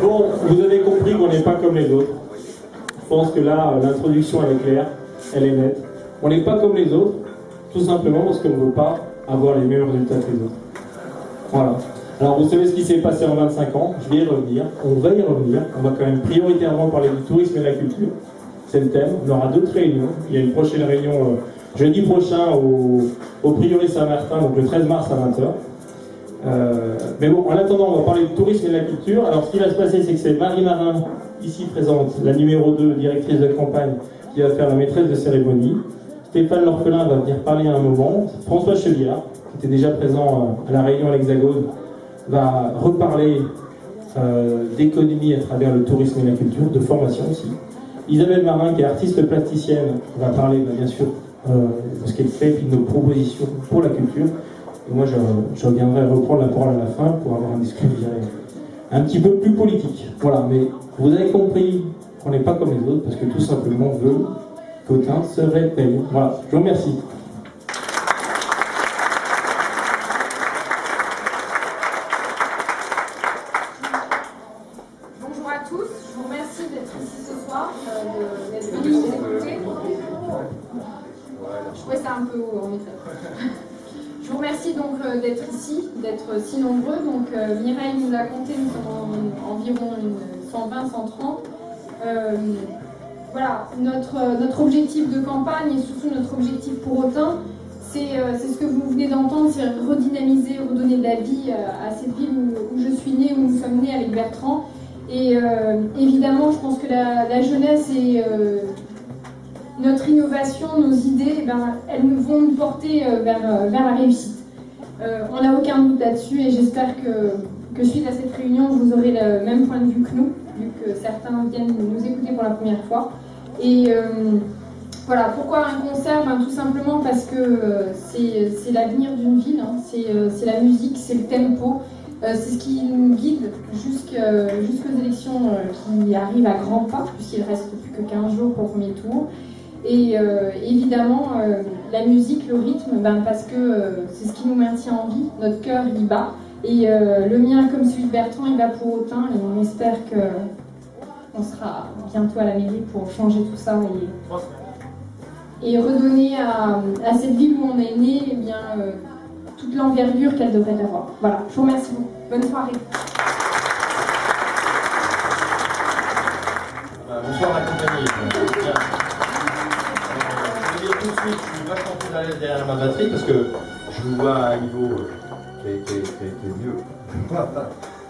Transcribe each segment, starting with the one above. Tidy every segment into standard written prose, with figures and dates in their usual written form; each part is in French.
Bon, vous avez compris qu'on n'est pas comme les autres. Je pense que là, l'introduction elle est claire, elle est nette. On n'est pas comme les autres, tout simplement parce qu'on ne veut pas avoir les mêmes résultats que les autres. Voilà. Alors vous savez ce qui s'est passé en 25 ans, je vais y revenir, on va y revenir, on va quand même prioritairement parler du tourisme et de la culture. C'est le thème, on aura d'autres réunions, il y a une prochaine réunion jeudi prochain au Prieuré Saint-Martin, donc le 13 mars à 20h. Mais bon, en attendant, on va parler du tourisme et de la culture. Alors ce qui va se passer, c'est que c'est Marie Marin, ici présente, la numéro 2, directrice de campagne, qui va faire la maîtresse de cérémonie. Stéphane L'Orphelin va venir parler à un moment. François Chevillard, qui était déjà présent à la réunion à l'Hexagone, va reparler d'économie à travers le tourisme et la culture, de formation aussi. Isabelle Marin, qui est artiste plasticienne, va parler bien sûr de ce qu'elle fait et puis de nos propositions pour la culture. Et moi, je reviendrai reprendre la parole à la fin pour avoir un discours, je dirais, un petit peu plus politique. Voilà, mais vous avez compris qu'on n'est pas comme les autres, parce que tout simplement, on veut qu'Autun se réveille. Voilà, je vous remercie. Bonjour à tous, je vous remercie d'être ici ce soir, d'être venus nous écouter. Je trouvais ça un peu haut en effet. Je vous remercie donc d'être ici, d'être si nombreux. Donc Mireille nous a compté, nous sommes environ 120-130. Voilà, notre objectif de campagne et surtout notre objectif pour Autun, c'est ce que vous venez d'entendre, c'est redynamiser, redonner de la vie à cette ville où je suis née, où nous sommes nés avec Bertrand. Et évidemment, je pense que la jeunesse et notre innovation, nos idées, elles vont nous porter vers la réussite. On n'a aucun doute là-dessus et j'espère que suite à cette réunion, vous aurez le même point de vue que nous, vu que certains viennent nous écouter pour la première fois. Et voilà, pourquoi un concert? Tout simplement parce que c'est l'avenir d'une ville, hein. C'est la musique, c'est le tempo, c'est ce qui nous guide jusqu'aux élections qui arrivent à grands pas, puisqu'il ne reste plus que 15 jours pour le premier tour. Et évidemment, la musique, le rythme, parce que c'est ce qui nous maintient en vie, notre cœur y bat. Et le mien, comme celui de Bertrand, il va pour Autun, et on espère qu'on sera bientôt à la mairie pour changer tout ça et redonner à cette ville où on est né toute l'envergure qu'elle devrait avoir. Voilà, je vous remercie beaucoup. Bonne soirée. Bonsoir la compagnie. Je vais dire tout de suite, je suis vachement plus à l'aise derrière ma batterie parce que je vous vois à un niveau qui est mieux.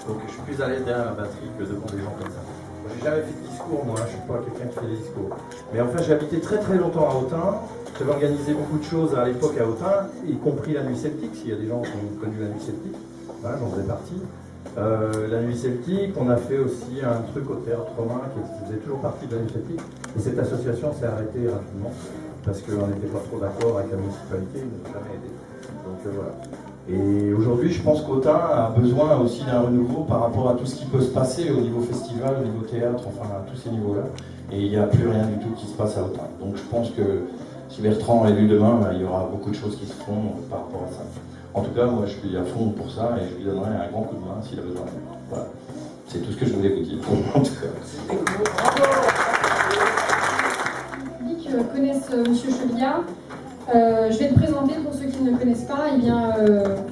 Donc je suis plus à l'aise derrière ma batterie que devant des gens comme ça. J'ai jamais fait de discours, moi, je suis pas quelqu'un qui fait des discours. Mais enfin, j'ai habité très très longtemps à Autun. J'avais organisé beaucoup de choses à l'époque à Autun, y compris la nuit celtique, s'il y a des gens qui ont connu la nuit celtique. Voilà, j'en faisais partie. La nuit celtique, on a fait aussi un truc au théâtre romain qui faisait toujours partie de la nuit celtique. Et cette association s'est arrêtée rapidement parce qu'on n'était pas trop d'accord avec la municipalité, ils ne nous ont jamais aidé. Donc voilà. Et aujourd'hui, je pense qu'Autun a besoin aussi d'un renouveau par rapport à tout ce qui peut se passer au niveau festival, au niveau théâtre, enfin à tous ces niveaux-là. Et il n'y a plus rien du tout qui se passe à Autun. Donc je pense que si Bertrand est élu demain, il y aura beaucoup de choses qui se feront par rapport à ça. En tout cas, moi je suis à fond pour ça et je lui donnerai un grand coup de main s'il a besoin. Voilà. C'est tout ce que je voulais vous dire. En tout cas. Les publics connaissent M. Chevillard. Je vais le présenter pour ceux qui ne le connaissent pas. Eh bien,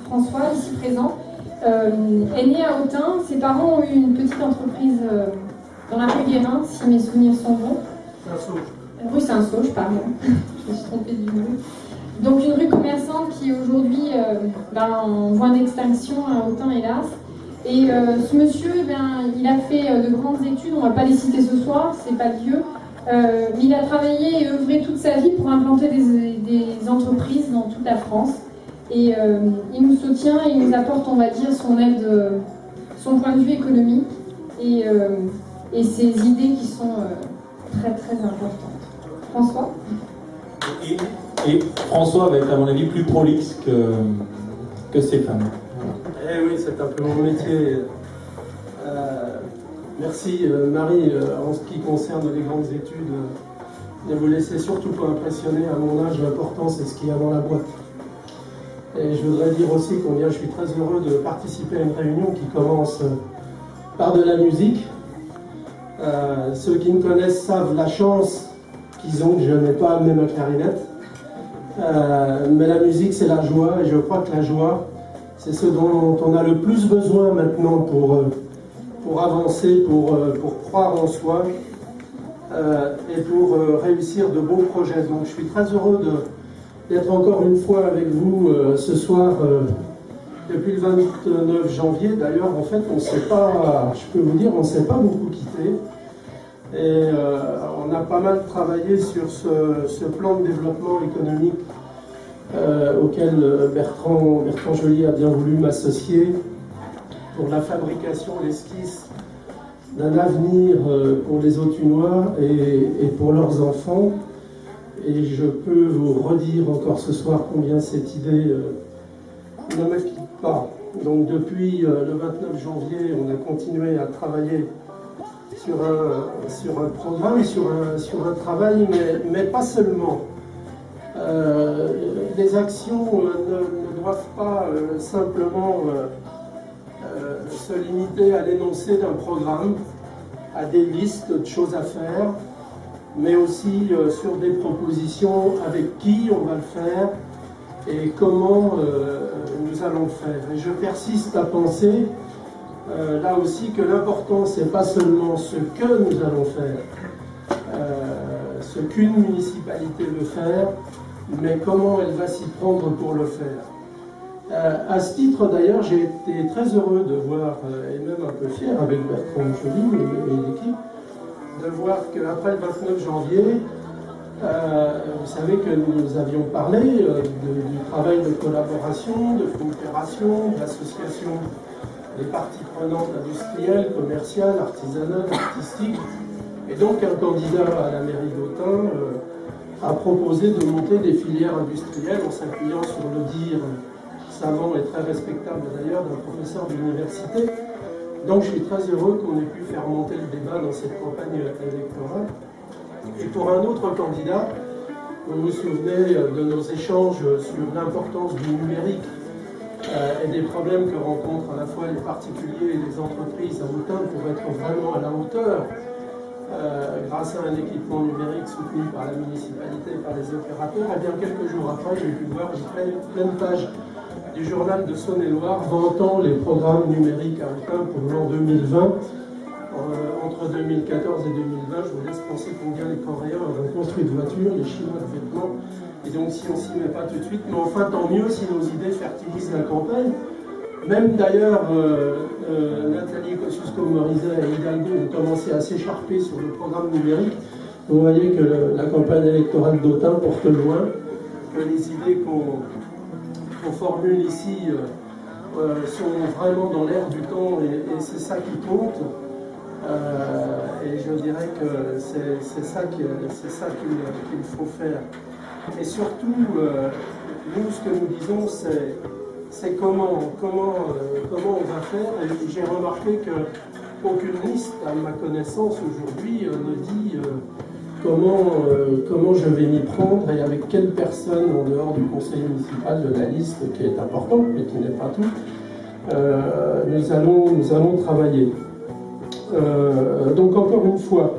François, ici présent, est né à Autun. Ses parents ont eu une petite entreprise dans la rue Guérin, si mes souvenirs sont bons. Rue Saint-Sauge, pardon. Je me suis trompée du nom. Donc une rue commerçante qui aujourd'hui en voie d'extinction à Autun, hélas. Et ce monsieur, il a fait de grandes études, on ne va pas les citer ce soir, c'est pas le lieu. Mais il a travaillé et œuvré toute sa vie pour implanter des entreprises dans toute la France. Et il nous soutient et il nous apporte, on va dire, son aide, son point de vue économique et ses idées qui sont très très importantes. François ? Et François va être, à mon avis, plus prolixe que Stéphane. Eh oui, c'est un peu mon métier. Merci Marie. En ce qui concerne les grandes études, ne vous laissez surtout pas impressionner. À mon âge, l'important c'est ce qu'il y a dans la boîte. Et je voudrais dire aussi combien je suis très heureux de participer à une réunion qui commence par de la musique. Ceux qui me connaissent savent la chance qu'ils ont que je n'ai pas amené ma clarinette. Mais la musique c'est la joie et je crois que la joie c'est ce dont on a le plus besoin maintenant pour avancer, pour croire en soi et pour réussir de beaux projets. Donc je suis très heureux d'être encore une fois avec vous ce soir depuis le 29 janvier. D'ailleurs, en fait, on ne s'est pas, je peux vous dire, on ne s'est pas beaucoup quitté. Et on a pas mal travaillé sur ce plan de développement économique auquel Bertrand Joly a bien voulu m'associer pour la fabrication, l'esquisse d'un avenir pour les Autunois et pour leurs enfants. Et je peux vous redire encore ce soir combien cette idée ne me quitte pas. Donc depuis le 29 janvier, on a continué à travailler sur un programme, sur un travail, mais pas seulement. Les actions ne doivent pas simplement se limiter à l'énoncé d'un programme, à des listes de choses à faire, mais aussi sur des propositions avec qui on va le faire et comment nous allons le faire. Et je persiste à penser là aussi que l'important c'est pas seulement ce que nous allons faire, ce qu'une municipalité veut faire, mais comment elle va s'y prendre pour le faire. À ce titre d'ailleurs, j'ai été très heureux de voir, et même un peu fier avec Bertrand Joly et l'équipe, de voir qu'après le 29 janvier, vous savez que nous avions parlé du travail de collaboration, de coopération, d'association des parties prenantes industrielles, commerciales, artisanales, artistiques, Et donc un candidat à la mairie d'Autun a proposé de monter des filières industrielles en s'appuyant sur le dire savant et très respectable d'ailleurs d'un professeur d'université. Donc je suis très heureux qu'on ait pu faire monter le débat dans cette campagne électorale. Et pour un autre candidat, vous vous souvenez de nos échanges sur l'importance du numérique et des problèmes que rencontrent à la fois les particuliers et les entreprises à Autun pour être vraiment à la hauteur grâce à un équipement numérique soutenu par la municipalité et par les opérateurs. Et bien quelques jours après, j'ai pu voir une pleine page du journal de Saône-et-Loire vantant les programmes numériques à Autun pour l'an 2020. Entre 2014 et 2020, je vous laisse penser combien les Coréens ont construit de voitures, les Chinois de vêtements. Et donc si on ne s'y met pas tout de suite, mais enfin tant mieux si nos idées fertilisent la campagne. Même d'ailleurs, Nathalie Kosciusko-Morizet et Hidalgo ont commencé à s'écharper sur le programme numérique. Vous voyez que la campagne électorale d'Autun porte loin, que les idées qu'on formule ici sont vraiment dans l'air du temps et c'est ça qui compte. Et je dirais que c'est ça qu'il faut faire. Et surtout, nous, ce que nous disons, c'est comment on va faire. Et j'ai remarqué qu'aucune liste, à ma connaissance aujourd'hui, ne dit comment je vais m'y prendre et avec quelle personne en dehors du conseil municipal de la liste, qui est importante, mais qui n'est pas tout, nous allons travailler. Donc encore une fois,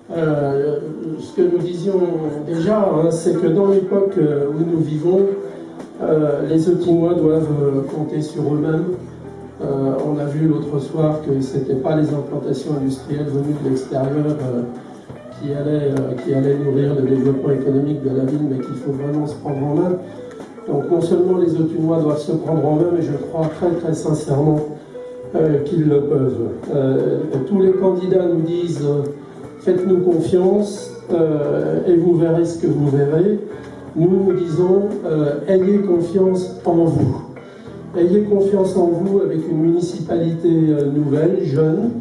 ce que nous disions déjà, c'est que dans l'époque où nous vivons, les Autinois doivent compter sur eux-mêmes. On a vu l'autre soir que ce n'étaient pas les implantations industrielles venues de l'extérieur qui allaient nourrir le développement économique de la ville, mais qu'il faut vraiment se prendre en main. Donc non seulement les Autinois doivent se prendre en main, mais je crois très très sincèrement qu'ils le peuvent. Tous les candidats nous disent faites-nous confiance et vous verrez ce que vous verrez. Nous disons ayez confiance en vous. Ayez confiance en vous avec une municipalité nouvelle, jeune,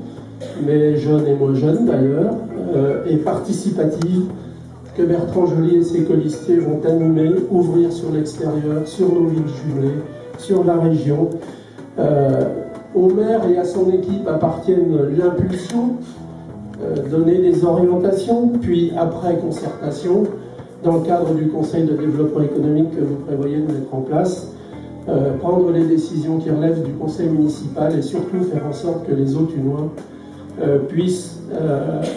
mais jeune et moins jeune d'ailleurs, et participative, que Bertrand Joly et ses colistiers vont animer, ouvrir sur l'extérieur, sur nos villes jumelées, sur la région. Au maire et à son équipe appartiennent l'impulsion, donner des orientations, puis après concertation, dans le cadre du Conseil de développement économique que vous prévoyez de mettre en place, prendre les décisions qui relèvent du Conseil municipal et surtout faire en sorte que les Authunois puissent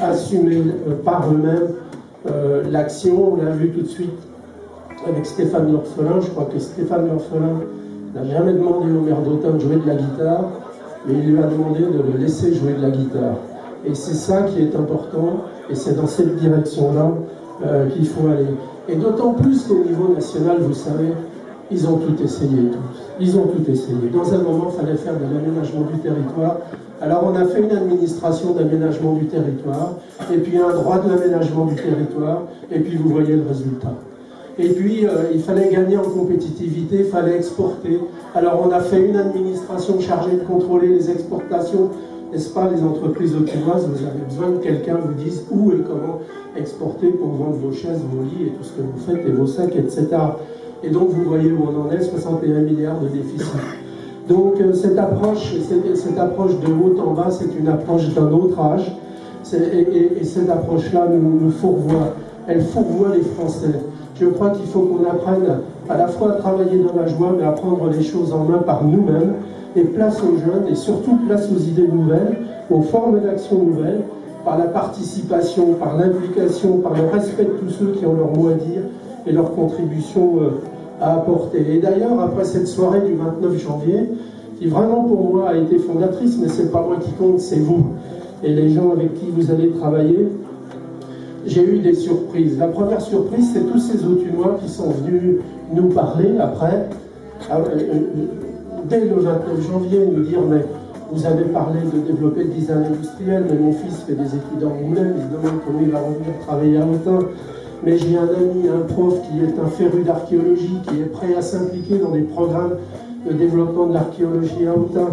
assumer par eux-mêmes l'action. On l'a vu tout de suite avec Stéphane L'Orphelin. Je crois que Stéphane L'Orphelin n'a jamais demandé au maire d'Autun de jouer de la guitare, mais il lui a demandé de le laisser jouer de la guitare. Et c'est ça qui est important, et c'est dans cette direction-là qu'il faut aller. Et d'autant plus qu'au niveau national, vous savez, ils ont tout essayé, tous. Ils ont tout essayé. Dans un moment, il fallait faire de l'aménagement du territoire. Alors on a fait une administration d'aménagement du territoire, et puis un droit de l'aménagement du territoire, et puis vous voyez le résultat. Et puis il fallait gagner en compétitivité, il fallait exporter. Alors on a fait une administration chargée de contrôler les exportations. N'est-ce pas, les entreprises autinoises, vous avez besoin que quelqu'un vous dise où et comment exporter pour vendre vos chaises, vos lits et tout ce que vous faites, et vos sacs, etc. Et donc vous voyez où on en est, 61 milliards de déficit. Donc cette approche de haut en bas, c'est une approche d'un autre âge. Et cette approche-là nous fourvoie. Elle fourvoie les Français. Je crois qu'il faut qu'on apprenne à la fois à travailler dans la joie, mais à prendre les choses en main par nous-mêmes. Et place aux jeunes, et surtout place aux idées nouvelles, aux formes d'action nouvelles, par la participation, par l'implication, par le respect de tous ceux qui ont leur mot à dire et leur contribution à apporter. Et d'ailleurs, après cette soirée du 29 janvier, qui vraiment pour moi a été fondatrice, mais c'est pas moi qui compte, c'est vous, et les gens avec qui vous allez travailler, j'ai eu des surprises. La première surprise, c'est tous ces Authunois qui sont venus nous parler après, dès le 29 janvier, nous dire mais vous avez parlé de développer le design industriel, mais mon fils fait des études en Angoulême, il se demande comment il va revenir travailler à Autun. Mais j'ai un ami, un prof qui est un féru d'archéologie, qui est prêt à s'impliquer dans des programmes de développement de l'archéologie à Autun.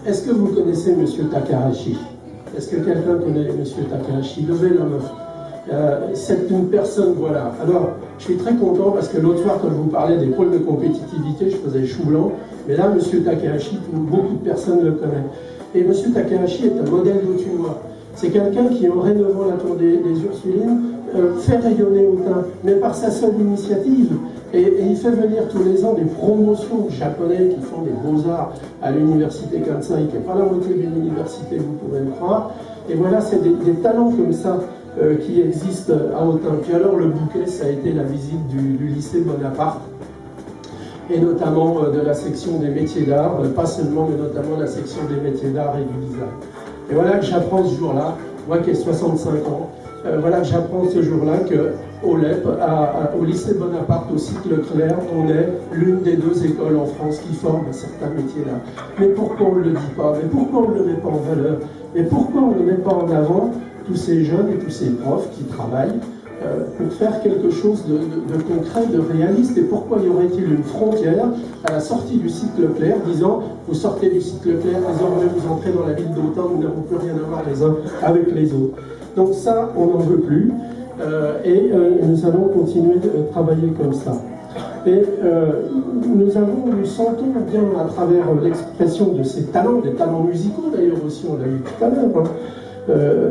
Est-ce que vous connaissez M. Takarashi? Est-ce que quelqu'un connaît M. Takahashi? Levez la main. C'est une personne, voilà. Alors, je suis très content parce que l'autre soir, quand je vous parlais des pôles de compétitivité, je faisais chou blanc. Mais là, M. Takahashi, beaucoup de personnes le connaissent. Et M. Takahashi est un modèle d'Autunois. C'est quelqu'un qui, en rénovant la tour des Ursulines, fait rayonner Autun, mais par sa seule initiative. Et il fait venir tous les ans des promotions japonais qui font des beaux-arts à l'université Kansai, qui n'est pas la moitié d'une université, vous pouvez le croire. Et voilà, c'est des talents comme ça qui existent à Autun. Puis alors, le bouquet, ça a été la visite du lycée Bonaparte, et notamment de la section des métiers d'art, pas seulement, mais notamment la section des métiers d'art et du design. Et voilà que j'apprends ce jour-là, moi qui ai 65 ans, voilà que j'apprends ce jour-là qu'au LEP, au lycée Bonaparte, au cycle Clair, on est l'une des 2 écoles en France qui forment certains métiers-là. Mais pourquoi on ne le dit pas? Mais pourquoi on ne le met pas en valeur? Mais pourquoi on ne met pas en avant tous ces jeunes et tous ces profs qui travaillent pour faire quelque chose de concret, de réaliste? Et pourquoi y aurait-il une frontière à la sortie du cycle Clair disant vous sortez du cycle Clair, désormais vous entrez dans la ville d'Autun, nous n'avons plus rien à voir les uns avec les autres. Donc ça, on n'en veut plus et nous allons continuer de travailler comme ça. Et nous sentons bien à travers l'expression de ces talents, des talents musicaux d'ailleurs aussi, on l'a vu tout à l'heure,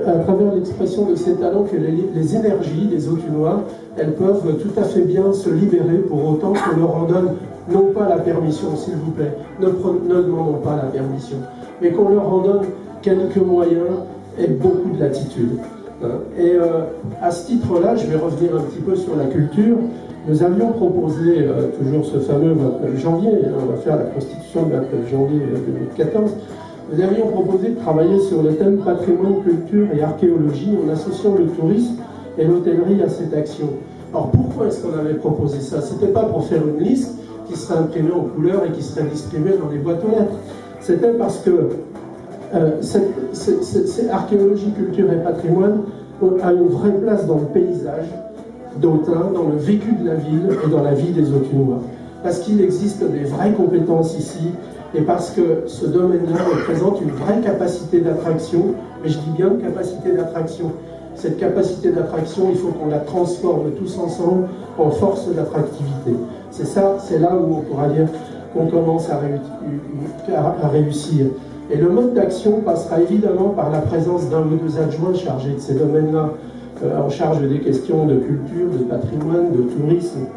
à travers l'expression de ces talents que les énergies des Autunois, elles peuvent tout à fait bien se libérer pour autant qu'on leur en donne non pas la permission, s'il vous plaît, ne demandons pas la permission, mais qu'on leur en donne quelques moyens et beaucoup de latitude. Et à ce titre-là, je vais revenir un petit peu sur la culture. Nous avions proposé toujours ce fameux 29 janvier, on va faire la constitution du 29 janvier 2014, nous avions proposé de travailler sur le thème patrimoine, culture et archéologie en associant le tourisme et l'hôtellerie à cette action. Alors pourquoi est-ce qu'on avait proposé ça? C'était pas pour faire une liste qui serait imprimée en couleur et qui serait distribuée dans les boîtes aux lettres. C'était parce que c'est archéologie, culture et patrimoine a une vraie place dans le paysage d'Autun, dans le vécu de la ville et dans la vie des Autunois. Parce qu'il existe des vraies compétences ici et parce que ce domaine-là représente une vraie capacité d'attraction, mais je dis bien capacité d'attraction. Cette capacité d'attraction, il faut qu'on la transforme tous ensemble en force d'attractivité. C'est ça, c'est là où on pourra dire qu'on commence à réussir. Et le mode d'action passera évidemment par la présence d'un ou 2 adjoints chargés de ces domaines-là, en charge des questions de culture, de patrimoine, de tourisme,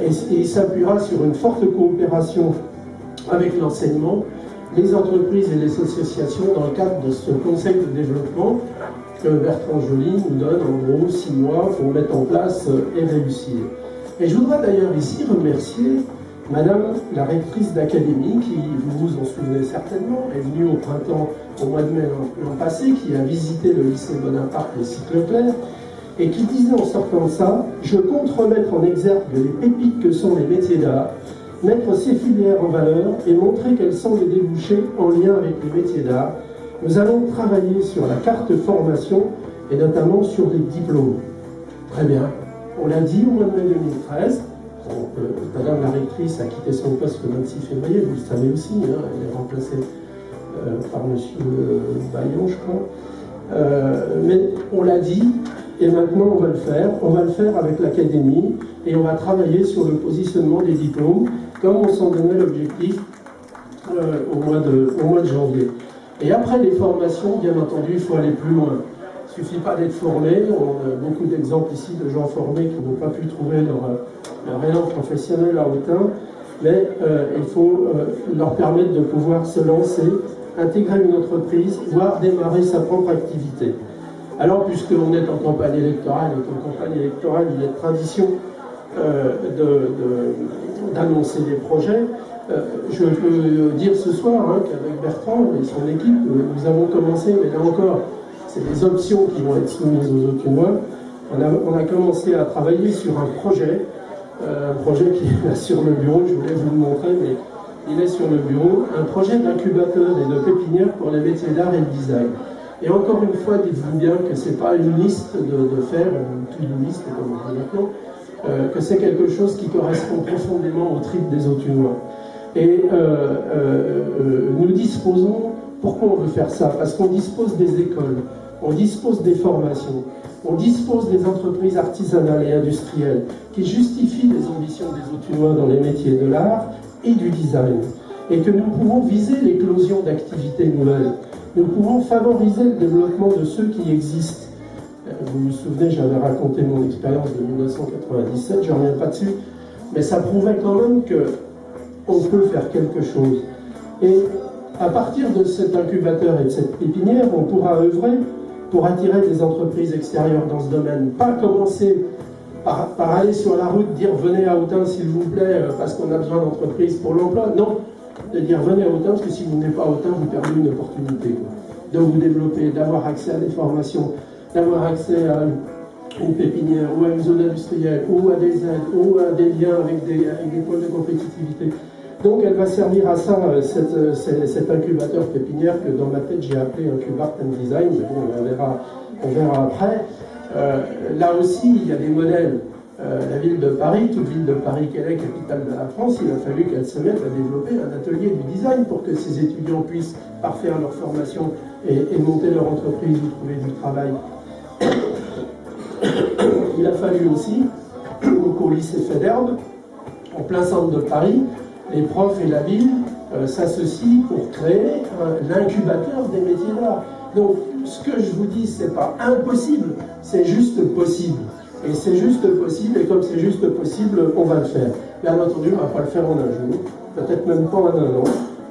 et il s'appuiera sur une forte coopération avec l'enseignement, les entreprises et les associations dans le cadre de ce conseil de développement que Bertrand Joly nous donne en gros 6 mois pour mettre en place et réussir. Et je voudrais d'ailleurs ici remercier Madame la rectrice d'académie, qui, vous vous en souvenez certainement, est venue au printemps, au mois de mai l'an passé, qui a visité le lycée Bonaparte, le cycle Clair, et qui disait en sortant de ça, je compte remettre en exergue les pépites que sont les métiers d'art, mettre ces filières en valeur et montrer quels sont les débouchés en lien avec les métiers d'art. Nous allons travailler sur la carte formation et notamment sur les diplômes. Très bien. On l'a dit au mois de mai 2013. Madame la rectrice a quitté son poste le 26 février, vous le savez aussi, hein, elle est remplacée par M. Bayon, je crois. Mais on l'a dit, et maintenant on va le faire. On va le faire avec l'académie et on va travailler sur le positionnement des diplômes, comme on s'en donnait l'objectif au mois de janvier. Et après les formations, bien entendu, il faut aller plus loin. Il ne suffit pas d'être formé. On a beaucoup d'exemples ici de gens formés qui n'ont pas pu trouver leur élan professionnel à Autun, mais il faut leur permettre de pouvoir se lancer, intégrer une entreprise, voire démarrer sa propre activité. Alors, puisqu'on est en campagne électorale, et qu'en campagne électorale, il y a tradition d'annoncer des projets, je peux dire ce soir qu'avec Bertrand et son équipe, nous avons commencé, mais là encore, c'est des options qui vont être soumises aux Autunois. On a commencé à travailler sur un projet qui est là sur le bureau, je voulais vous le montrer, mais il est sur le bureau, un projet d'incubateur et de pépinière pour les métiers d'art et de design. Et encore une fois, dites-vous bien que ce n'est pas une liste de faire, une to-do list, comme on dit maintenant, que c'est quelque chose qui correspond profondément au trip des Autunois. Et nous disposons Pourquoi on veut faire ça? Parce qu'on dispose des écoles, on dispose des formations, on dispose des entreprises artisanales et industrielles qui justifient les ambitions des Autunois dans les métiers de l'art et du design. Et que nous pouvons viser l'éclosion d'activités nouvelles. Nous pouvons favoriser le développement de ceux qui existent. Vous vous souvenez, j'avais raconté mon expérience de 1997, je ne reviens pas dessus, mais ça prouvait quand même qu'on peut faire quelque chose. Et à partir de cet incubateur et de cette pépinière, on pourra œuvrer pour attirer des entreprises extérieures dans ce domaine. Pas commencer par aller sur la route, dire venez à Autun s'il vous plaît, parce qu'on a besoin d'entreprises pour l'emploi. Non, de dire venez à Autun, parce que si vous n'êtes pas à Autun, vous perdez une opportunité de vous développer, d'avoir accès à des formations, d'avoir accès à une pépinière ou à une zone industrielle ou à des aides ou à des liens avec des points de compétitivité. Donc elle va servir à ça, cet incubateur pépinière que dans ma tête j'ai appelé Incubart and Design, mais bon, on verra après. Là aussi il y a des modèles. La ville de Paris, toute ville de Paris qu'elle est, capitale de la France, il a fallu qu'elle se mette à développer un atelier du design pour que ses étudiants puissent parfaire leur formation et monter leur entreprise ou trouver du travail. Il a fallu aussi qu'au lycée Faidherbe, en plein centre de Paris, les profs et la ville s'associent pour créer l'incubateur des métiers d'art. Donc, ce que je vous dis, c'est pas impossible, c'est juste possible. Et c'est juste possible, et comme c'est juste possible, on va le faire. Bien entendu, on ne va pas le faire en un jour, peut-être même pas en un an,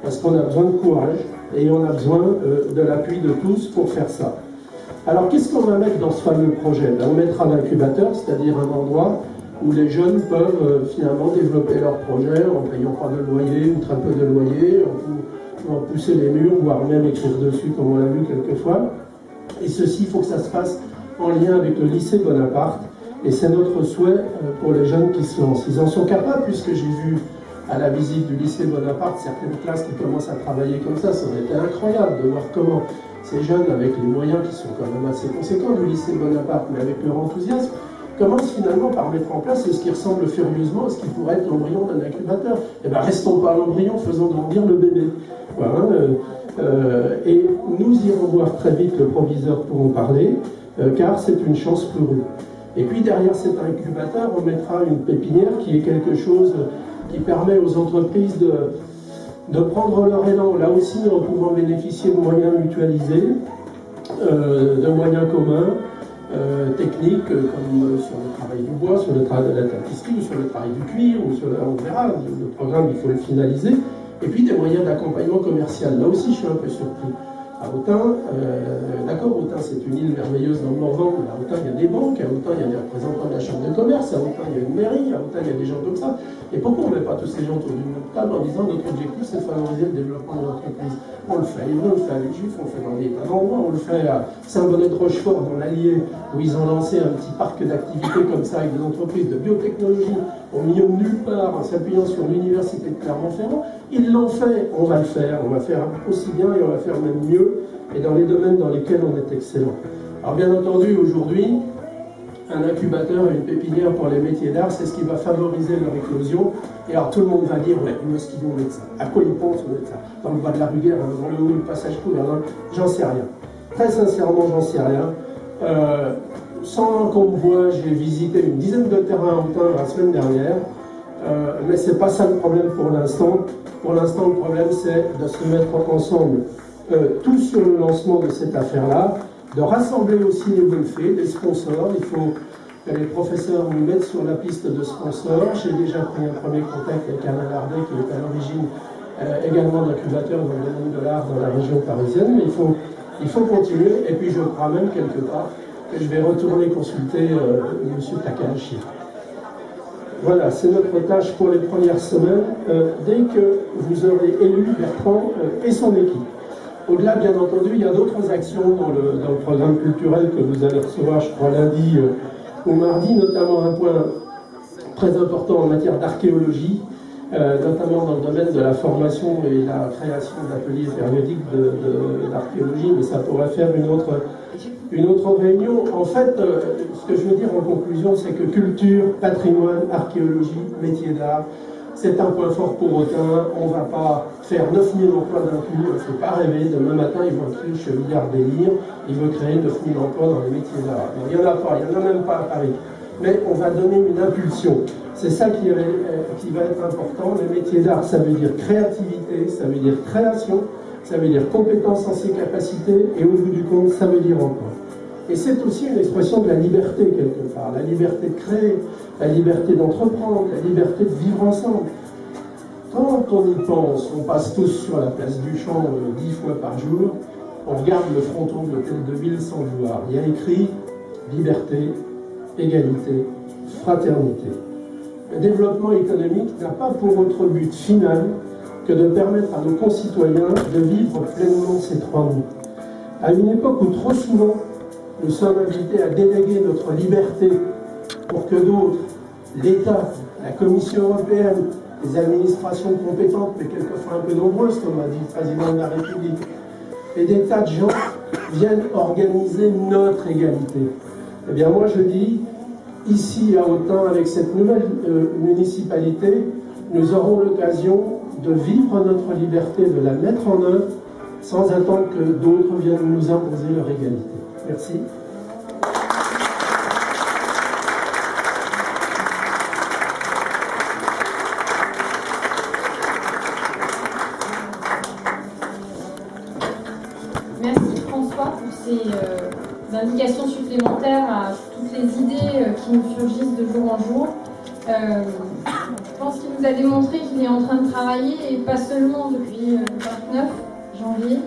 parce qu'on a besoin de courage, et on a besoin de l'appui de tous pour faire ça. Alors, qu'est-ce qu'on va mettre dans ce fameux projet? On mettra l'incubateur, c'est-à-dire un endroit où les jeunes peuvent finalement développer leur projet en ne payant pas de loyer ou très peu de loyer, en pousser les murs, voire même écrire dessus, comme on l'a vu quelquefois. Et ceci, il faut que ça se fasse en lien avec le lycée Bonaparte, et c'est notre souhait pour les jeunes qui se lancent. Ils en sont capables, puisque j'ai vu à la visite du lycée Bonaparte certaines classes qui commencent à travailler comme ça. Ça aurait été incroyable de voir comment ces jeunes, avec les moyens qui sont quand même assez conséquents du lycée Bonaparte, mais avec leur enthousiasme, commencent finalement par mettre en place ce qui ressemble furieusement à ce qui pourrait être l'embryon d'un incubateur. Eh bien, restons pas à l'embryon, faisons grandir le bébé. Voilà, et nous irons voir très vite le proviseur pour en parler, car c'est une chance pour eux. Et puis derrière cet incubateur, on mettra une pépinière qui est quelque chose qui permet aux entreprises de prendre leur élan, là aussi en pouvant bénéficier de moyens mutualisés, de moyens communs, techniques, comme sur le travail du bois, sur le travail de la tapisserie, ou sur le travail du cuir, ou sur on verra, le programme il faut le finaliser, et puis des moyens d'accompagnement commercial. Là aussi je suis un peu surpris. À Autun, d'accord, Autun c'est une île merveilleuse dans le Morvan, mais à Autun il y a des banques, à Autun il y a des représentants de la chambre de commerce, à Autun il y a une mairie, à Autun il y a des gens comme ça. Et pourquoi on ne met pas tous ces gens autour d'une table en disant notre objectif c'est de favoriser le développement de l'entreprise? On le fait, on le fait à Villejuif, on le fait dans des tas d'endroits, on le fait à Saint-Bonnet-de-Rochefort, dans l'Allier, où ils ont lancé un petit parc d'activités comme ça avec des entreprises de biotechnologie au milieu de nulle part, en s'appuyant sur l'université de Clermont-Ferrand. Ils l'ont fait, on va le faire, on va faire aussi bien et on va faire même mieux, et dans les domaines dans lesquels on est excellent. Alors bien entendu, aujourd'hui, un incubateur et une pépinière pour les métiers d'art, c'est ce qui va favoriser leur éclosion. Et alors tout le monde va dire, ouais, où est-ce qu'ils vont mettre ça? À quoi ils pensent mettre ça? Dans le bas de la Ruguère, dans le haut, le passage couvert, j'en sais rien. Très sincèrement, j'en sais rien. Sans qu'on me voie, j'ai visité une dizaine de terrains à Autun la semaine dernière, mais c'est pas ça le problème pour l'instant. Pour l'instant, le problème, c'est de se mettre ensemble, tous sur le lancement de cette affaire-là, de rassembler aussi les welfares, les sponsors. Il faut que les professeurs nous mettent sur la piste de sponsors. J'ai déjà pris un premier contact avec Alain Lardet, qui est à l'origine également d'incubateur dans le domaine de l'art dans la région parisienne. Mais il faut continuer. Et puis je crois même quelque part que je vais retourner consulter M. Takahashi. Voilà, c'est notre tâche pour les premières semaines, dès que vous aurez élu Bertrand et son équipe. Au-delà, bien entendu, il y a d'autres actions dans le programme culturel que vous allez recevoir, je crois, lundi ou mardi, notamment un point très important en matière d'archéologie, notamment dans le domaine de la formation et la création d'ateliers périodiques d'archéologie, mais ça pourrait faire une autre réunion. En fait, ce que je veux dire en conclusion, c'est que culture, patrimoine, archéologie, métier d'art, C'est un point fort pour Autun. On ne va pas faire 9000 emplois d'un coup. Il ne faut pas rêver. Demain matin, ils vont écrire chez Milliard Délire. Il veut créer 9000 emplois dans les métiers d'art. Il n'y en a pas. Il n'y en a même pas à Paris. Mais on va donner une impulsion. C'est ça qui va être important. Les métiers d'art, ça veut dire créativité, ça veut dire création, ça veut dire compétence en ses capacités, et au bout du compte, ça veut dire emploi. Et c'est aussi une expression de la liberté, quelque part. La liberté de créer, la liberté d'entreprendre, la liberté de vivre ensemble. Quand on y pense, on passe tous sur la place du Champ 10 fois par jour, on regarde le fronton de l'hôtel de Ville sans le voir. Il y a écrit liberté, égalité, fraternité. Le développement économique n'a pas pour autre but final que de permettre à nos concitoyens de vivre pleinement ces trois mots. À une époque où trop souvent nous sommes invités à déléguer notre liberté pour que d'autres, l'État, la Commission européenne, les administrations compétentes, mais quelquefois un peu nombreuses, comme a dit le président de la République, et des tas de gens viennent organiser notre égalité. Eh bien moi je dis, ici à Autun, avec cette nouvelle municipalité, nous aurons l'occasion de vivre notre liberté, de la mettre en œuvre, sans attendre que d'autres viennent nous imposer leur égalité. Merci. Merci François pour ces indications supplémentaires à toutes les idées qui nous surgissent de jour en jour. Je pense qu'il nous a démontré qu'il est en train de travailler, et pas seulement depuis le 29 janvier,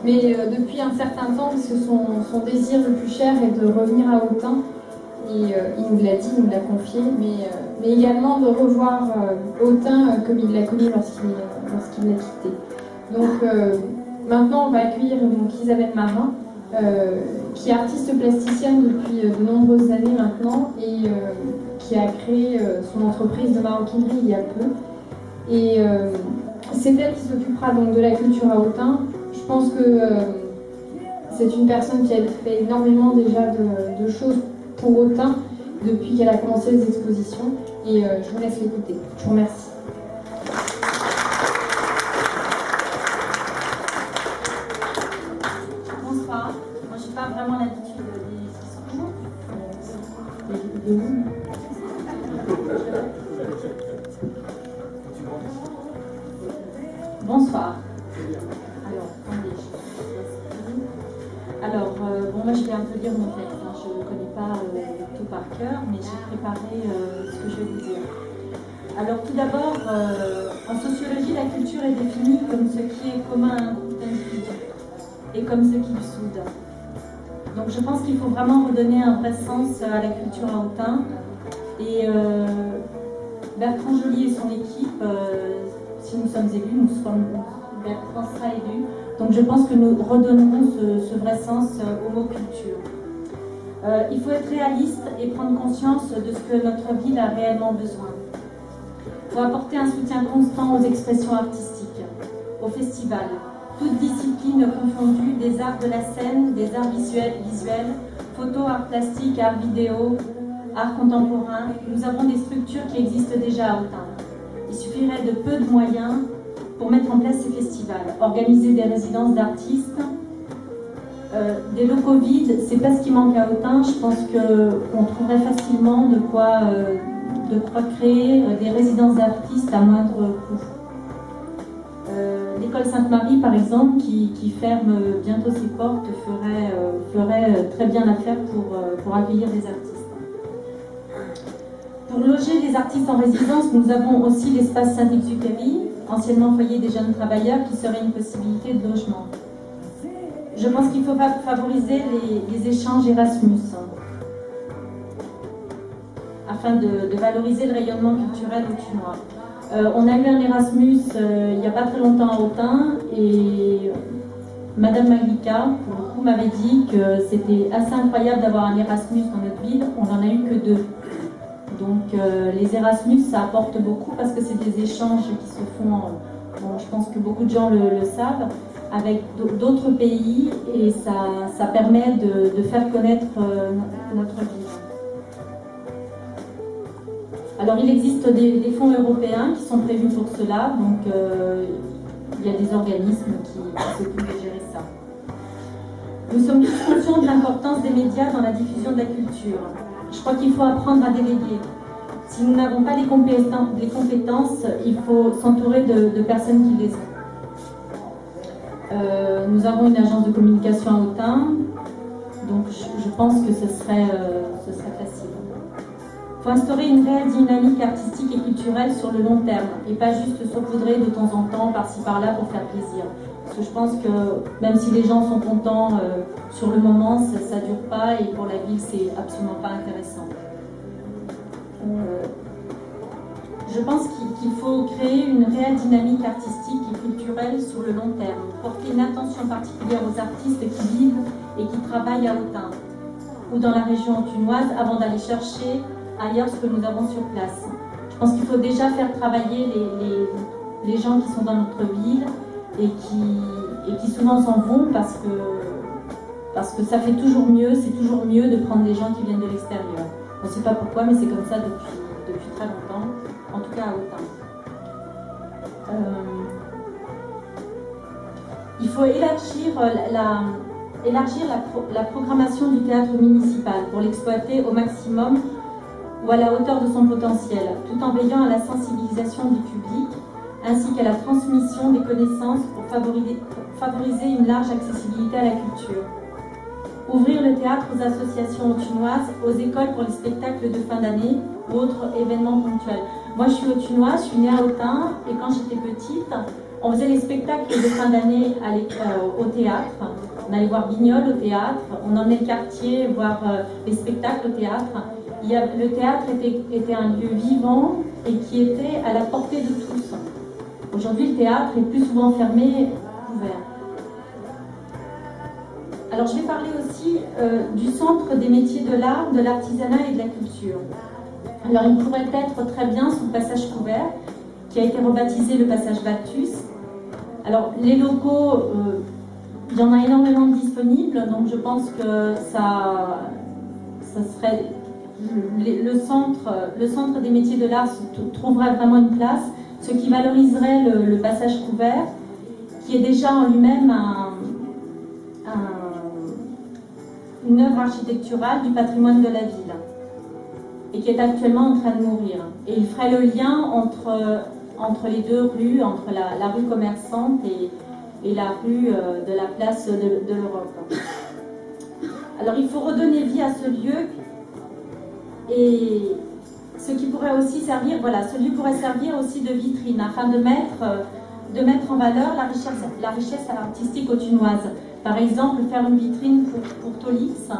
mais depuis un certain temps, parce que son désir le plus cher est de revenir à Autun. Et il nous l'a dit, il nous l'a confié, mais également de revoir Autun comme il l'a connu lorsqu'il l'a quitté. Donc maintenant, on va accueillir donc Isabelle Marin, qui est artiste plasticienne depuis de nombreuses années maintenant, et qui a créé son entreprise de maroquinerie il y a peu. Et c'est elle qui s'occupera donc de la culture à Autun. Je pense que c'est une personne qui a fait énormément déjà de choses pour Autun depuis qu'elle a commencé les expositions. Et je vous laisse l'écouter. Je vous remercie. Bonsoir. Moi, je n'ai pas vraiment l'habitude des discours. Bonsoir. Alors, bon, moi je vais un peu lire mon texte, hein. Je ne connais pas tout par cœur, mais j'ai préparé ce que je vais vous dire. Alors tout d'abord, en sociologie, la culture est définie comme ce qui est commun à un groupe d'individus et comme ce qui le soude. Donc je pense qu'il faut vraiment redonner un vrai sens à la culture à Autun. Et Bertrand Joly et son équipe, si nous sommes élus, Bertrand sera élu. Donc je pense que nous redonnerons ce vrai sens au mot culture. Il faut être réaliste et prendre conscience de ce que notre ville a réellement besoin. Il faut apporter un soutien constant aux expressions artistiques, aux festivals, toutes disciplines confondues, des arts de la scène, des arts visuels, photo, art plastique, art vidéo, art contemporain. Nous avons des structures qui existent déjà à Autun. Il suffirait de peu de moyens pour mettre en place ces festivals, organiser des résidences d'artistes, des locaux vides. C'est pas ce qui manque à Autun. Je pense qu'on trouverait facilement de quoi créer des résidences d'artistes à moindre coût. L'école Sainte-Marie, par exemple, qui ferme bientôt ses portes, ferait très bien l'affaire pour accueillir des artistes. Pour loger les artistes en résidence, nous avons aussi l'espace Saint-Exupéry, anciennement foyer des jeunes travailleurs, qui serait une possibilité de logement. Je pense qu'il faut favoriser les échanges Erasmus, afin de valoriser le rayonnement culturel autunois. On a eu un Erasmus il n'y a pas très longtemps à Autun, et Madame Maglika, pour le coup, m'avait dit que c'était assez incroyable d'avoir un Erasmus dans notre ville. On n'en a eu que 2. Donc les Erasmus, ça apporte beaucoup parce que c'est des échanges qui se font, bon, je pense que beaucoup de gens le savent, avec d'autres pays, et ça permet de faire connaître notre ville. Alors il existe des fonds européens qui sont prévus pour cela, donc il y a des organismes qui s'occupent de gérer ça. Nous sommes tous conscients de l'importance des médias dans la diffusion de la culture. Je crois qu'il faut apprendre à déléguer. Si nous n'avons pas les compétences, il faut s'entourer de personnes qui les ont. Nous avons une agence de communication à Autun, donc je pense que ce serait facile. Il faut instaurer une réelle dynamique artistique et culturelle sur le long terme, et pas juste saupoudrer de temps en temps, par-ci par-là, pour faire plaisir. Parce que je pense que même si les gens sont contents sur le moment, ça ne dure pas, et pour la ville, c'est absolument pas intéressant. Je pense qu'il faut créer une réelle dynamique artistique et culturelle sur le long terme, porter une attention particulière aux artistes qui vivent et qui travaillent à Autun ou dans la région autunoise avant d'aller chercher ailleurs ce que nous avons sur place. Je pense qu'il faut déjà faire travailler les gens qui sont dans notre ville et qui souvent s'en vont parce que ça fait toujours mieux, c'est toujours mieux de prendre des gens qui viennent de l'extérieur. On ne sait pas pourquoi, mais c'est comme ça depuis très longtemps, en tout cas à Autun. Il faut élargir la programmation du théâtre municipal pour l'exploiter au maximum ou à la hauteur de son potentiel, tout en veillant à la sensibilisation du public ainsi qu'à la transmission des connaissances pour favoriser une large accessibilité à la culture. Ouvrir le théâtre aux associations autunoises, aux écoles pour les spectacles de fin d'année ou autres événements ponctuels. Moi je suis autunoise, je suis née à Autun et quand j'étais petite, on faisait les spectacles de fin d'année au théâtre. On allait voir Bignol au théâtre, on emmenait le quartier voir les spectacles au théâtre. Le théâtre était un lieu vivant et qui était à la portée de tous. Aujourd'hui, le théâtre est plus souvent fermé qu'ouvert. Alors, je vais parler aussi du centre des métiers de l'art, de l'artisanat et de la culture. Alors, il pourrait être très bien sous le passage couvert, qui a été rebaptisé le passage Bactus. Alors, les locaux, il y en a énormément de disponibles, donc je pense que ça serait le centre des métiers de l'art trouverait vraiment une place, ce qui valoriserait le passage couvert, qui est déjà en lui-même une œuvre architecturale du patrimoine de la ville et qui est actuellement en train de mourir. Et il ferait le lien entre les deux rues, entre la rue commerçante et la rue de la place de l'Europe. Alors il faut redonner vie à ce lieu et ce qui pourrait aussi servir, voilà, ce lieu pourrait servir aussi de vitrine afin de mettre en valeur la richesse artistique autunoise. Par exemple, faire une vitrine pour Tolix,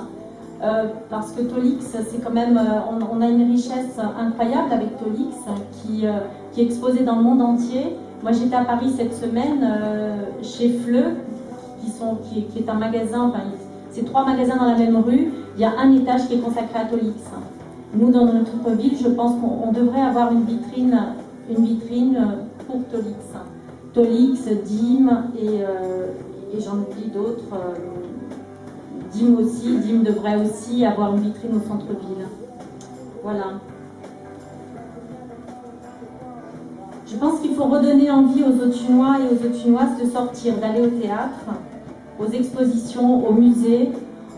parce que Tolix, c'est quand même, on a une richesse incroyable avec Tolix qui est exposée dans le monde entier. Moi, j'étais à Paris cette semaine chez Fleu, qui est un magasin, enfin, c'est 3 magasins dans la même rue. Il y a un étage qui est consacré à Tolix. Nous, dans notre ville, je pense qu'on devrait avoir une vitrine pour Tolix. Tolix, Dîmes et j'en oublie d'autres. Dîmes aussi, Dîmes devrait aussi avoir une vitrine au centre-ville. Voilà. Je pense qu'il faut redonner envie aux Autunois et aux Autunoises de sortir, d'aller au théâtre, aux expositions, aux musées,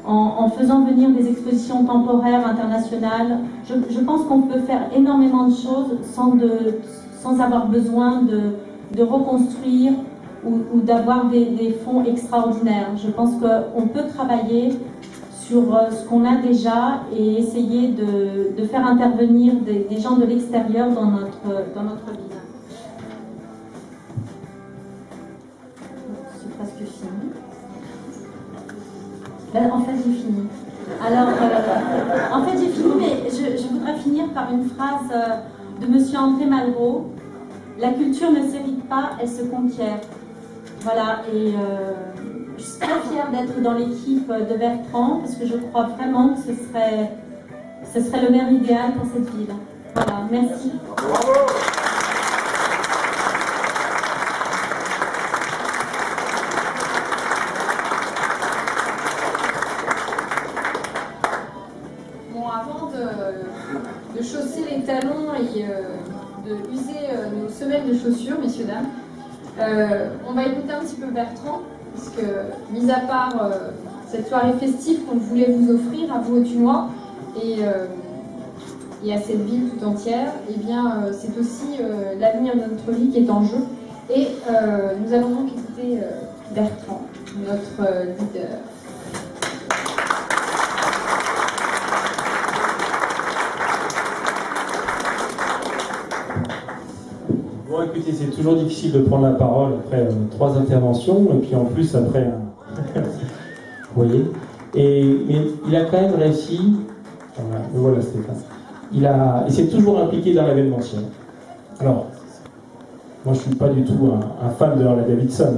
en faisant venir des expositions temporaires, internationales. Je pense qu'on peut faire énormément de choses sans avoir besoin de reconstruire ou d'avoir des fonds extraordinaires. Je pense qu'on peut travailler sur ce qu'on a déjà et essayer de faire intervenir des gens de l'extérieur dans notre ville. C'est presque fini. Ben, en fait, j'ai fini. Alors, en fait, j'ai fini, mais je voudrais finir par une phrase de Monsieur André Malraux. La culture ne s'hérite pas, elle se conquiert. Voilà, et je suis très fière d'être dans l'équipe de Bertrand parce que je crois vraiment que ce serait le maire idéal pour cette ville. Voilà, merci. Bon, avant de de chausser les talons et de user nos semelles de chaussures, messieurs, dames. On va écouter un petit peu Bertrand, puisque, mis à part cette soirée festive qu'on voulait vous offrir à vous, Authunois, et à cette ville tout entière, eh bien, c'est aussi l'avenir de notre vie qui est en jeu. Et nous allons donc écouter Bertrand, notre leader. Bon, écoutez, c'est toujours difficile de prendre la parole après 3 interventions, et puis en plus après... Vous voyez, mais il a quand même réussi... Voilà Stéphane. Il s'est toujours impliqué dans l'événementiel. Alors, moi je ne suis pas du tout un fan de Harley Davidson.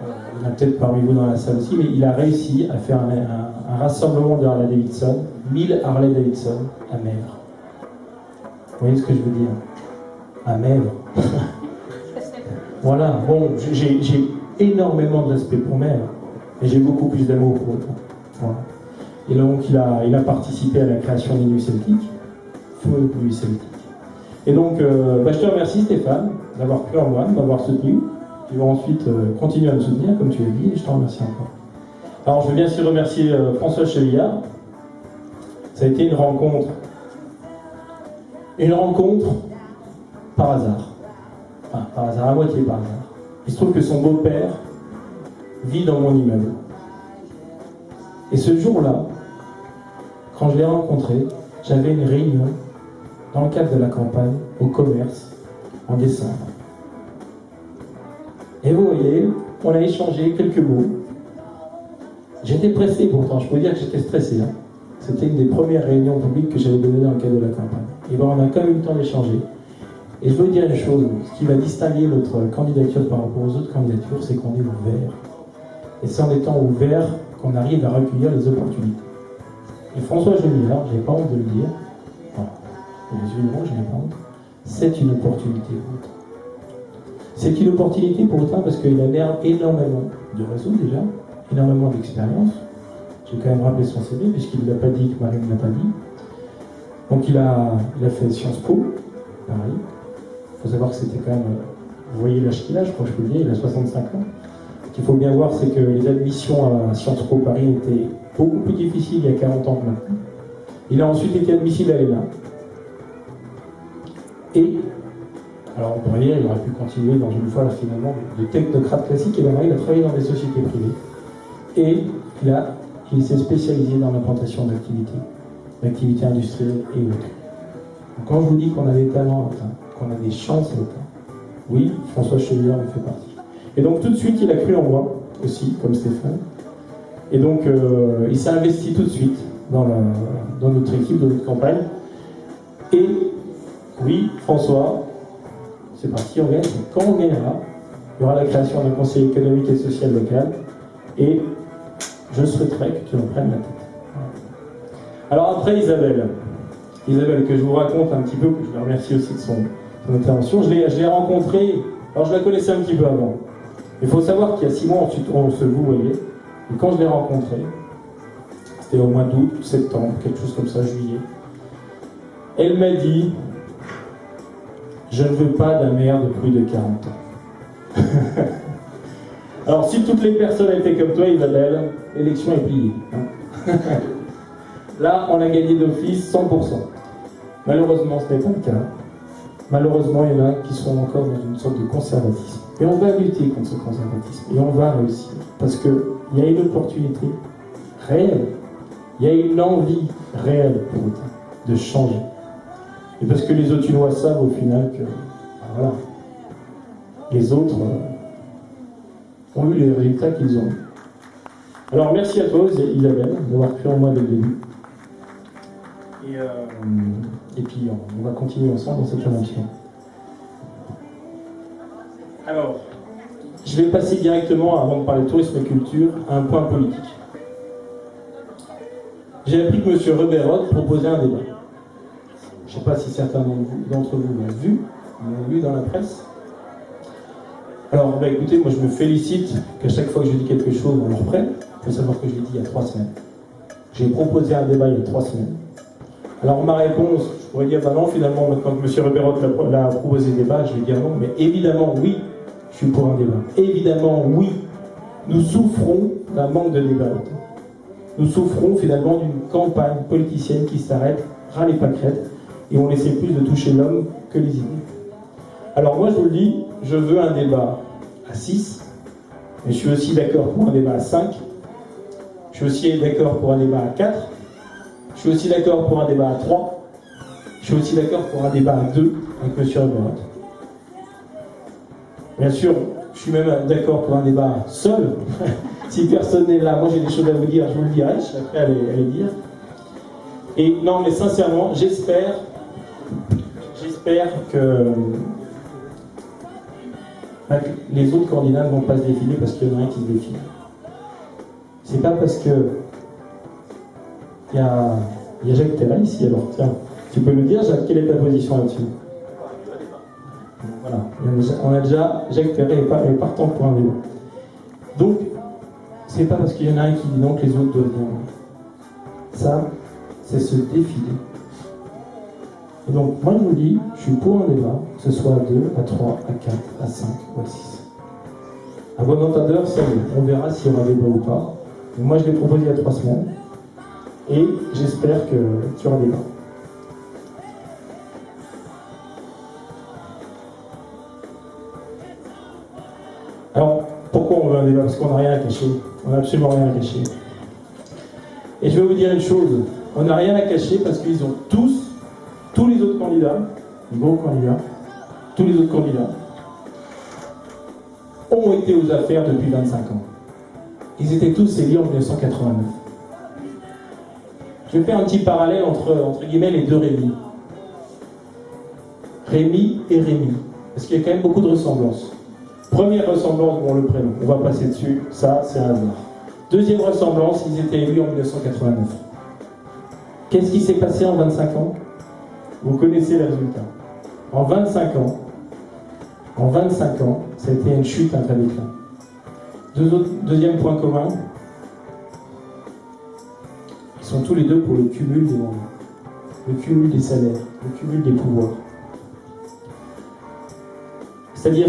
Il y en a peut-être parmi vous dans la salle aussi, mais il a réussi à faire un rassemblement de Harley Davidson, 1000 Harley Davidson à Mèvres. Vous voyez ce que je veux dire? À Mèvres. Voilà, bon, j'ai énormément de respect pour Mèvres, et j'ai beaucoup plus d'amour pour eux. Voilà. Et donc il a participé à la création des Nuits Celtiques, feu Nuits Celtiques. Et donc, je te remercie Stéphane d'avoir cru en moi, de m'avoir soutenu. Tu vas ensuite continuer à me soutenir, comme tu l'as dit, et je t'en remercie encore. Alors, je veux bien sûr remercier François Chevillard. Ça a été une rencontre par hasard. Enfin, par hasard, à moitié par hasard. Il se trouve que son beau-père vit dans mon immeuble. Et ce jour-là, quand je l'ai rencontré, j'avais une réunion dans le cadre de la campagne au commerce en décembre. Et vous voyez, on a échangé quelques mots. J'étais pressé pourtant, je peux dire que j'étais stressé. Hein. C'était une des premières réunions publiques que j'avais données dans le cadre de la campagne. Et bien on a quand même eu le temps d'échanger. Et je veux dire une chose, ce qui va distinguer notre candidature par rapport aux autres candidatures, c'est qu'on est ouvert. Et c'est en étant ouvert qu'on arrive à recueillir les opportunités. Et François Chevillard, je n'ai pas honte de le dire, évidemment, je n'ai pas honte, c'est une opportunité pour autant. C'est une opportunité pour autant parce qu'il a l'air énormément de réseau déjà, énormément d'expérience. J'ai quand même rappelé son CV puisqu'il ne l'a pas dit, que Marie ne l'a pas dit. Donc il a fait Sciences Po, pareil. Il faut savoir que c'était quand même, vous voyez l'âge qu'il a, je crois que je peux le dire, il a 65 ans. Ce qu'il faut bien voir, c'est que les admissions à Sciences Po Paris étaient beaucoup plus difficiles il y a 40 ans que maintenant. Il a ensuite été admissible à l'ENA. Et, alors on pourrait dire, il aurait pu continuer dans une voie finalement de technocrate classique, et bien il a travaillé dans des sociétés privées. Et il s'est spécialisé dans l'implantation d'activités industrielles et autres. Donc quand je vous dis qu'on a des talents, qu'on a des chances, oui, François Chevillard en fait partie. Et donc tout de suite, il a cru en moi aussi, comme Stéphane. Et donc il s'est investi tout de suite dans notre équipe, dans notre campagne. Et oui, François, c'est parti, on gagne. Quand on gagnera, il y aura la création d'un conseil économique et social local. Et je souhaiterais que tu en prennes la tête. Voilà. Alors après, Isabelle, que je vous raconte un petit peu, que je la remercie aussi de son intervention. Je l'ai rencontrée, alors je la connaissais un petit peu avant. Il faut savoir qu'il y a 6 mois, ensuite, on se vouvoyait. Et quand je l'ai rencontrée, c'était au mois d'août, septembre, quelque chose comme ça, juillet. Elle m'a dit, je ne veux pas d'un maire de plus de 40 ans. Alors si toutes les personnes étaient comme toi, Isabelle, l'élection est pliée. Hein. Là, on a gagné d'office 100%. Malheureusement, ce n'est pas le cas. Malheureusement, il y en a qui sont encore dans une sorte de conservatisme. Et on va lutter contre ce conservatisme. Et on va réussir. Parce qu'il y a une opportunité réelle. Il y a une envie réelle pour autant de changer. Et parce que les Authunois savent au final que voilà, les autres ont eu les résultats qu'ils ont eu. Alors merci à toi Isabelle d'avoir cru en moi dès le début. Et puis on va continuer ensemble dans cette aventure. Alors, je vais passer directement, avant de parler de tourisme et culture, à un point politique. J'ai appris que M. Reberod proposait un débat. Je ne sais pas si certains d'entre vous l'ont vu, l'ont lu dans la presse. Alors, écoutez, moi je me félicite qu'à chaque fois que je dis quelque chose, on le reprenne. Il faut savoir que je l'ai dit il y a 3 semaines. J'ai proposé un débat il y a 3 semaines. Alors ma réponse, je pourrais dire bah non, finalement, quand M. Reberotte l'a proposé le débat, je vais dire non, mais évidemment oui, je suis pour un débat. Évidemment oui, nous souffrons d'un manque de débat. Nous souffrons finalement d'une campagne politicienne qui s'arrête, ras les pâquerettes, et on essaie plus de toucher l'homme que les idées. Alors moi je vous le dis, je veux un débat à 6, mais je suis aussi d'accord pour un débat à 5, je suis aussi d'accord pour un débat à 4, je suis aussi d'accord pour un débat à 3, je suis aussi d'accord pour un débat à 2 avec M. Reberotte. Bien sûr, je suis même d'accord pour un débat seul. Si personne n'est là, moi j'ai des choses à vous dire, je vous le dirai, je serai prêt à les dire. Et non, mais sincèrement, j'espère que les autres candidats ne vont pas se défiler parce qu'il y en a un qui se défile. C'est pas parce que il y a Jacques Terra ici, alors tiens, tu peux nous dire, Jacques, quelle est ta position là-dessus? Voilà, on a déjà Jacques Terra est partant pour un débat. Donc, c'est pas parce qu'il y en a un qui dit non que les autres doivent dire non. Ça, c'est se défiler. Et donc, moi je vous dis, je suis pour un débat, que ce soit à 2, à 3, à 4, à 5 ou à 6. À bon entendeur, ça, on verra s'il y aura débat ou pas. Mais moi je l'ai proposé il y a 3 semaines. Et j'espère qu'il y aura débat. Alors, pourquoi on veut un débat? Parce qu'on n'a rien à cacher. On n'a absolument rien à cacher. Et je vais vous dire une chose. On n'a rien à cacher parce qu'ils ont tous les autres candidats, les gros candidats, tous les autres candidats, ont été aux affaires depuis 25 ans. Ils étaient tous élus en 1989. Je vais faire un petit parallèle entre guillemets les deux Rémi. Rémi et Rémi. Parce qu'il y a quand même beaucoup de ressemblances. Première ressemblance, bon, le prénom, on va passer dessus, ça c'est un hasard. Deuxième ressemblance, ils étaient élus en 1989. Qu'est-ce qui s'est passé en 25 ans? Vous connaissez le résultat. En 25 ans, ça a été une chute, un vrai déclin. Deuxième point commun, ils sont tous les deux pour le cumul des mandats, le cumul des salaires, le cumul des pouvoirs. C'est-à-dire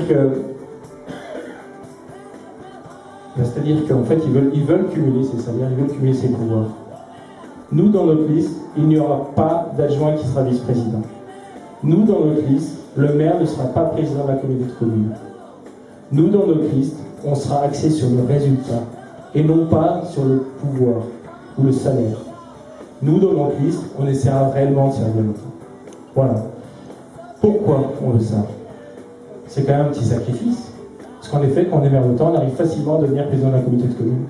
qu'en fait, ils veulent cumuler ces salaires, ils veulent cumuler ces pouvoirs. Nous, dans notre liste, il n'y aura pas d'adjoint qui sera vice-président. Nous, dans notre liste, le maire ne sera pas président de la communauté de communes. Nous, dans notre liste, on sera axé sur le résultat et non pas sur le pouvoir ou le salaire. Nous, dans notre liste, on essaiera réellement de servir l'autre. Voilà. Pourquoi on veut ça? C'est quand même un petit sacrifice. Parce qu'en effet, quand on est maire d'Autun, on arrive facilement à devenir président de la communauté de communes.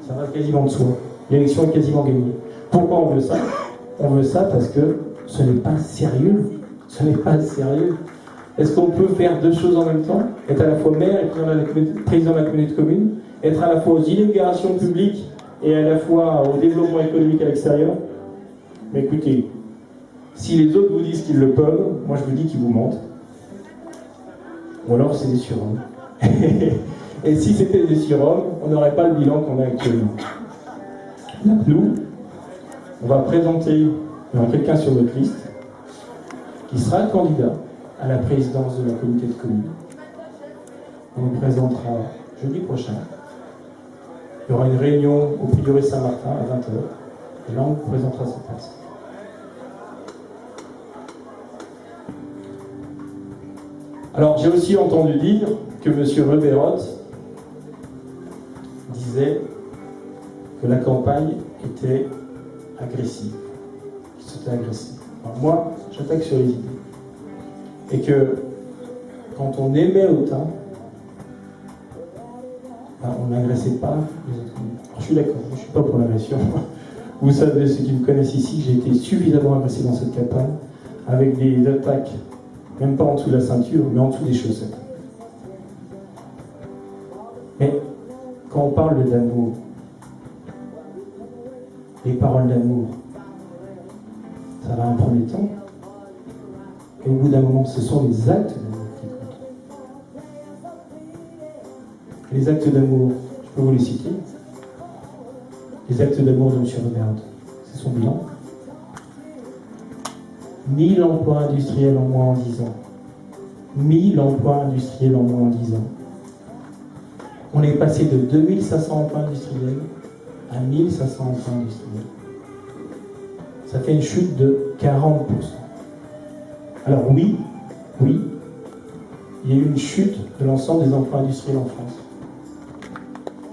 Ça va quasiment de soi. L'élection est quasiment gagnée. Pourquoi on veut ça? On veut ça parce que ce n'est pas sérieux. Ce n'est pas sérieux. Est-ce qu'on peut faire deux choses en même temps? Être à la fois maire et président de la communauté de communes? Être à la fois aux inaugurations publiques et à la fois au développement économique à l'extérieur? Mais écoutez, si les autres vous disent qu'ils le peuvent, moi je vous dis qu'ils vous mentent. Ou alors c'est des surhommes. Et si c'était des surhommes, on n'aurait pas le bilan qu'on a actuellement. Donc nous, on va présenter quelqu'un sur notre liste qui sera candidat à la présidence de la communauté de communes. On le présentera jeudi prochain. Il y aura une réunion au prieuré Saint-Martin à 20h. Et là, on vous présentera cette personne. Alors, j'ai aussi entendu dire que M. Reberotte disait que la campagne était agressive, qu'il s'était agressif. Alors moi, j'attaque sur les idées. Et que quand on aimait Autun, on n'agressait pas les autres. Alors, je suis d'accord, je ne suis pas pour l'agression. Vous savez, ceux qui me connaissent ici, j'ai été suffisamment agressé dans cette campagne, avec des attaques, même pas en dessous de la ceinture, mais en dessous des chaussettes. Mais quand on parle d'amour, les paroles d'amour, ça va un premier temps. Et au bout d'un moment, ce sont les actes d'amour qui comptent. Les actes d'amour, je peux vous les citer. Les actes d'amour de M. Reberotte, c'est son bilan. 1000 emplois industriels en moins en 10 ans. 1000 emplois industriels en moins en 10 ans. On est passé de 2500 emplois industriels à 1500 emplois industriels. Ça fait une chute de 40%. Alors oui, il y a eu une chute de l'ensemble des emplois industriels en France.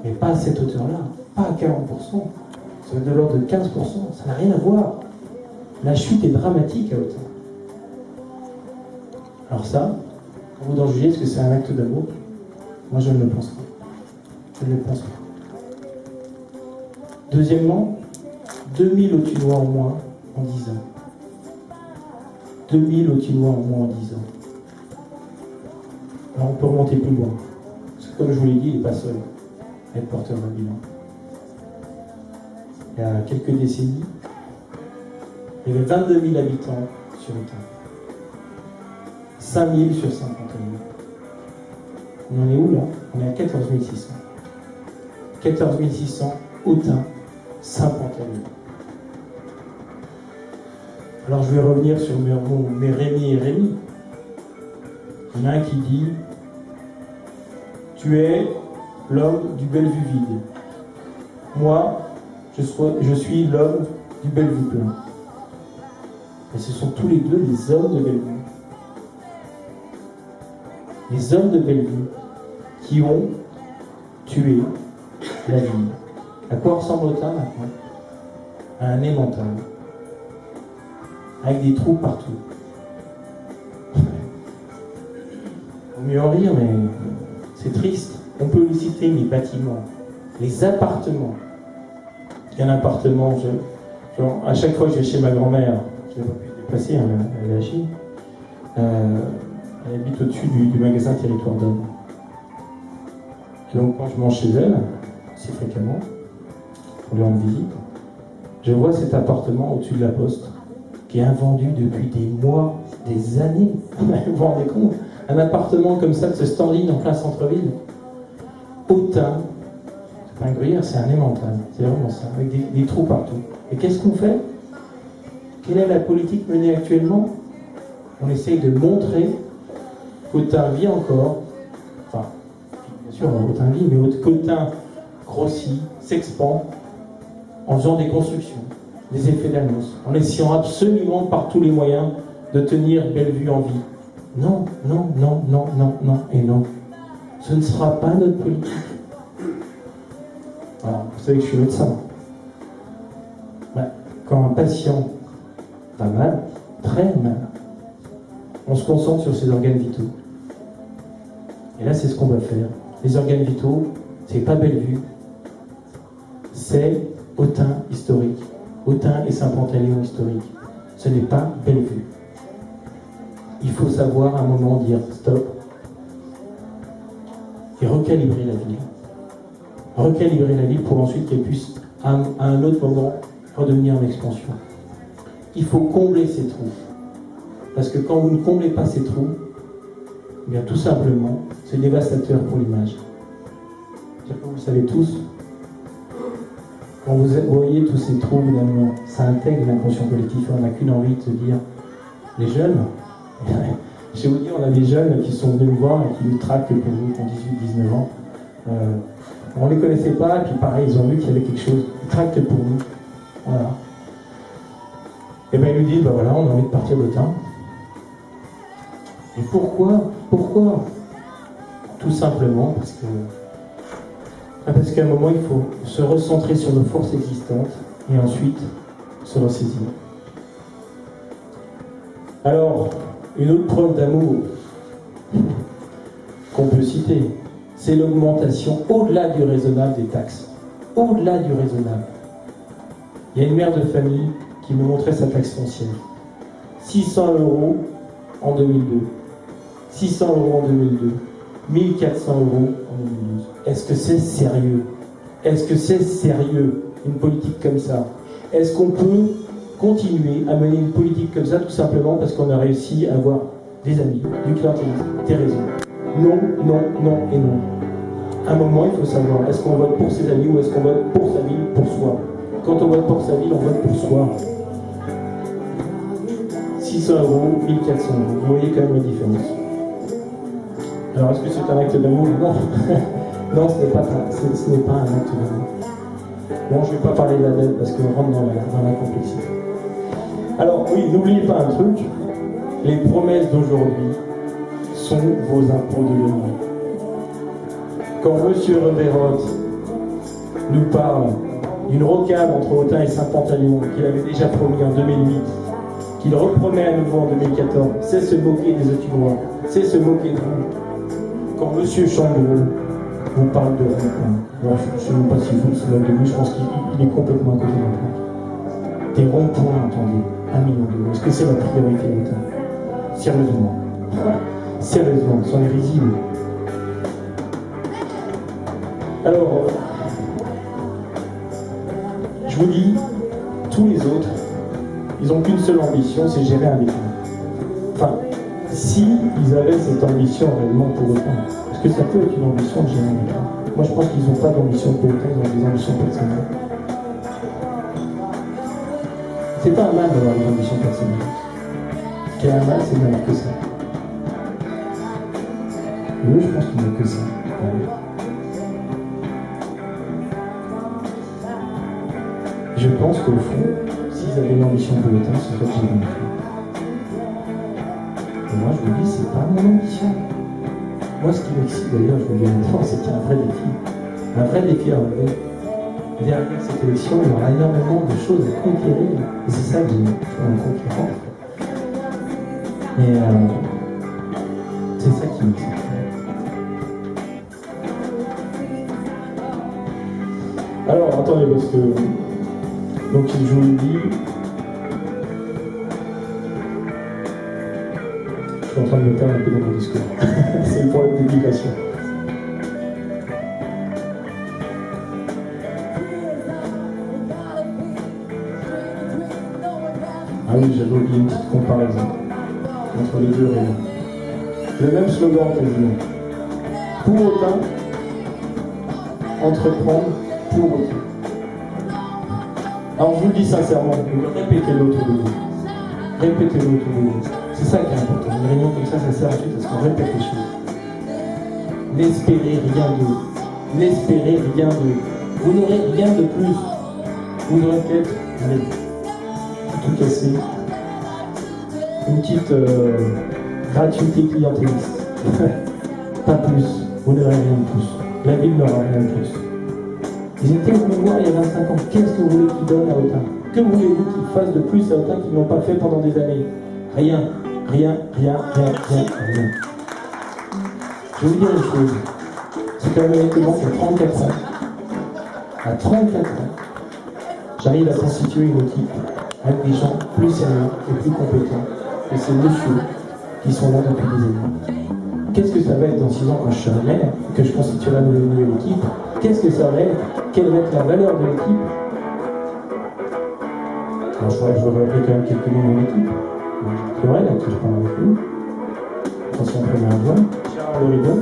Mais pas à cette hauteur-là, pas à 40%. Ça va être de l'ordre de 15%, ça n'a rien à voir. La chute est dramatique à Autun. Alors ça, quand vous en jugez, est-ce que c'est un acte d'amour? Moi je ne le pense pas. Je ne le pense pas. Deuxièmement, 2000 Autunois en moins en 10 ans. 2000 Autunois en moins en 10 ans. Alors on peut remonter plus loin. Parce que comme je vous l'ai dit, il n'est pas seul à être porteur d'un bilan. Il y a quelques décennies, il y avait 22 000 habitants sur Autun. 5 000 sur 50 000. On en est où là? On est à 14 600. 14 600, Autun, Saint-Pantalon. Alors je vais revenir sur mes Rémi et Rémi. Il y en a un qui dit: tu es l'homme du Bellevue vide. Moi, je suis l'homme du Bellevue plein. Et ce sont tous les deux les hommes de Bellevue. Les hommes de Bellevue qui ont tué la ville. À quoi ressemble Autun maintenant? À un émental. Avec des trous partout. Faut mieux en rire, mais c'est triste. On peut lui citer les bâtiments, les appartements. Il y a un appartement, à chaque fois que je vais chez ma grand-mère, je n'ai pas pu me déplacer, elle est à Chine, elle habite au-dessus du magasin Territoire d'Homme. Et donc quand je mange chez elle, assez fréquemment, pour lui rendre visite, je vois cet appartement au-dessus de la poste, qui est invendu depuis des mois, des années. Vous vous rendez compte? Un appartement comme ça, de ce standing en plein centre-ville. Autun, c'est pas un gruyère, c'est un emmental. C'est vraiment ça, avec des trous partout. Et qu'est-ce qu'on fait? Quelle est la politique menée actuellement? On essaye de montrer qu'Autun vit encore. Enfin, bien sûr, Autun vit, mais qu'Autun grossit, s'expand, en faisant des constructions, des effets d'annonce, en essayant absolument par tous les moyens de tenir Bellevue en vie. Non, non, non, non, non, non et non. Ce ne sera pas notre politique. Alors, vous savez que je suis médecin. Quand un patient va mal, très mal, on se concentre sur ses organes vitaux. Et là, c'est ce qu'on va faire. Les organes vitaux, c'est pas Bellevue, c'est Autun historique. Autun et Saint-Pantaléon historique. Ce n'est pas Bellevue. Il faut savoir à un moment dire stop et recalibrer la ville. Recalibrer la ville pour ensuite qu'elle puisse, à un autre moment, redevenir en expansion. Il faut combler ces trous. Parce que quand vous ne comblez pas ces trous, eh bien tout simplement, c'est dévastateur pour l'image. Vous le savez tous, quand vous voyez tous ces trous, évidemment, ça intègre l'inconscient collectif. On n'a qu'une envie de se dire, les jeunes, je vais vous dire, on a des jeunes qui sont venus me voir et qui nous traquent pour nous, qui ont 18-19 ans. On ne les connaissait pas, et puis pareil, ils ont vu qu'il y avait quelque chose. Ils tractent pour nous. Voilà. Et bien ils nous disent, voilà, on a envie de partir d'Autun. Et pourquoi? Tout simplement parce qu'à un moment, il faut se recentrer sur nos forces existantes et ensuite se ressaisir. Alors, une autre preuve d'amour qu'on peut citer, c'est l'augmentation au-delà du raisonnable des taxes. Au-delà du raisonnable. Il y a une mère de famille qui me montrait sa taxe foncière. 600 € en 2002. 600 € en 2002. 1400 € en 2012. Est-ce que c'est sérieux? Est-ce que c'est sérieux, une politique comme ça? Est-ce qu'on peut continuer à mener une politique comme ça tout simplement parce qu'on a réussi à avoir des amis, du clientélisme, des réseaux? Non, non, non et non. À un moment, il faut savoir, est-ce qu'on vote pour ses amis ou est-ce qu'on vote pour sa ville, pour soi? Quand on vote pour sa ville, on vote pour soi. 600 €, 1400 €. Vous voyez quand même la différence. Alors, est-ce que c'est un acte d'amour? Non. Non, ce n'est pas un acte d'amour. Bon, je ne vais pas parler de la dette parce qu'on rentre dans la complexité. Alors, oui, n'oubliez pas un truc. Les promesses d'aujourd'hui sont vos impôts de demain. Quand M. Revérotte nous parle d'une rocade entre Autun et Saint-Pantaleon qu'il avait déjà promis en 2008, qu'il repromet à nouveau en 2014, c'est se moquer des Autinois, c'est se moquer de vous. Quand M. Chambrou vous parle de ronds-points, alors je ne sais même pas s'il faut se moque de lui, je pense qu'il est complètement à côté de la plaque. Des ronds-points, attendez, 1 million d'euros, est-ce que c'est la priorité d'Autun? Sérieusement. Sérieusement, c'en est risible. Alors, je vous dis, tous les autres, ils n'ont qu'une seule ambition, c'est gérer un État. Enfin, si ils avaient cette ambition réellement pour Autun, est-ce que ça peut être une ambition de gérer un État? Moi, je pense qu'ils n'ont pas d'ambition pour Autun, ils ont des ambitions personnelles. C'est pas un mal d'avoir des ambitions personnelles. Ce qui est un mal, c'est d'avoir que ça. Et eux, je pense qu'ils n'ont que ça. Je pense qu'au fond, s'ils avaient une ambition pour l'État, ce serait que j'ai bien fait. Et moi, je vous dis, c'est pas mon ambition. Moi, ce qui m'excite d'ailleurs, je vous le dis maintenant, c'est qu'il y a un vrai défi. Un vrai défi à relever. Derrière cette élection, il y aura énormément de choses à conquérir. Et c'est ça que j'ai en conquérant. Et c'est ça qui m'excite. Alors, attendez, parce que... Donc, je vous le dis... Je suis en train de me perdre un peu dans mon discours. C'est le problème d'éducation. Ah oui, j'avais oublié une petite comparaison entre les deux rayons. Le même slogan quasiment. Pour Autun, entreprendre pour Autun. Alors je vous le dis sincèrement, répétez-le autour de vous. Répétez-le autour de vous. C'est ça qui est important. Une réunion comme ça sert ensuite à ce qu'on répète les choses. N'espérez rien d'eux. N'espérez rien d'eux. Vous n'aurez rien de plus. Vous aurez peut-être tout cassé. Une petite gratuité clientéliste. Pas plus. Vous n'aurez rien de plus. La ville n'aura rien de plus. Ils étaient au pouvoir il y a 25 ans. Qu'est-ce que vous voulez qu'ils donnent à Autun? Que voulez-vous qu'ils fassent de plus à Autun qu'ils n'ont pas fait pendant des années? Rien. Rien. Je vais vous dire une chose. C'est quand même étonnant qu'à 34 ans, à 34 ans, j'arrive à constituer une équipe avec des gens plus sérieux et plus compétents que ces messieurs qui sont là depuis des années. Qu'est-ce que ça va être dans 6 ans quand je serai maire et que je constituerai une nouvelle équipe? Qu'est-ce que ça va être? Quelle va être la valeur de l'équipe? Alors, je vais rappeler quand même quelques noms de mon équipe. C'est vrai, là, que je parle avec vous. Ancien premier adjoint, Gérard Loridon,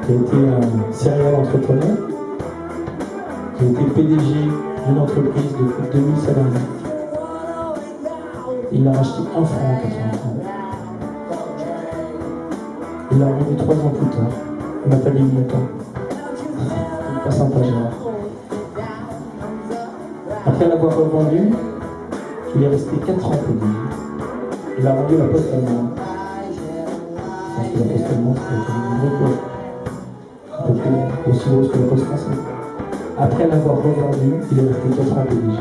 qui a été un serial entrepreneur, qui a été PDG d'une entreprise de plus de 2000 salariés. Il l'a racheté 1 franc en 80 ans. Il l'a revendu 3 ans plus tard. Il m'a fallu longtemps. C'est pas sympa, Gérard. Après l'avoir revendu, il est resté 4 ans PDG. Il a vendu la poste allemande. Je pense que la poste allemande, c'est une grosse poste. À peu près aussi grosse que la poste française. Après l'avoir revendu, il est resté 4 ans PDG.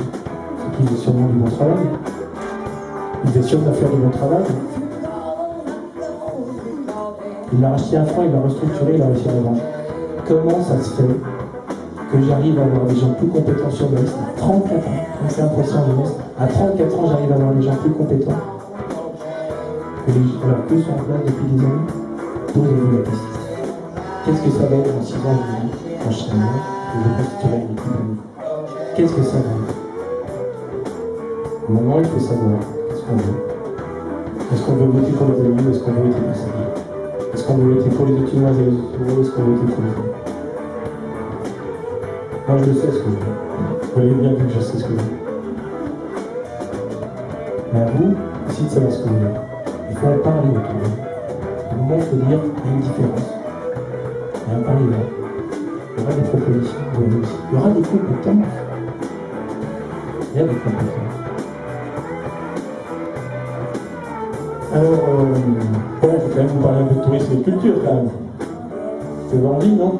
C'est qu'il faisait sûrement du bon travail. Il faisait sûrement faire du bon travail. Il l'a racheté 1 franc, il l'a restructuré, il a réussi à le vendre. Comment ça se fait que j'arrive à avoir des gens plus compétents sur le liste à 34 ans? Donc c'est impressionnant de liste. À 34 ans, j'arrive à avoir des gens plus compétents. Alors que sont en place depuis des années? Posez-vous la question. Qu'est-ce que ça va être dans 6 ans, je vous dis, quand je serai maire, et je constituerai une équipe à nouveau? Qu'est-ce que ça va être? Maintenant, il faut savoir qu'est-ce qu'on veut. Est-ce qu'on veut voter pour les amis ou est-ce qu'on veut voter pour sa vie? Est-ce qu'on veut voter pour les Autinois et les Autinois ou est-ce qu'on veut voter pour les autres? Moi, je sais ce que je veux. Vous voyez bien que je sais ce que je veux. Mais à vous aussi de savoir ce que vous voulez. Il faut en parler autour de vous. À un moment, il faut dire, il y a une différence. Il y a un parler là. Il y aura des propositions de réussite. Il y aura des compétences. Il y a des compétences. Alors, voilà, je vais quand même vous parler un peu de tourisme et de culture quand même. Vous avez envie, non?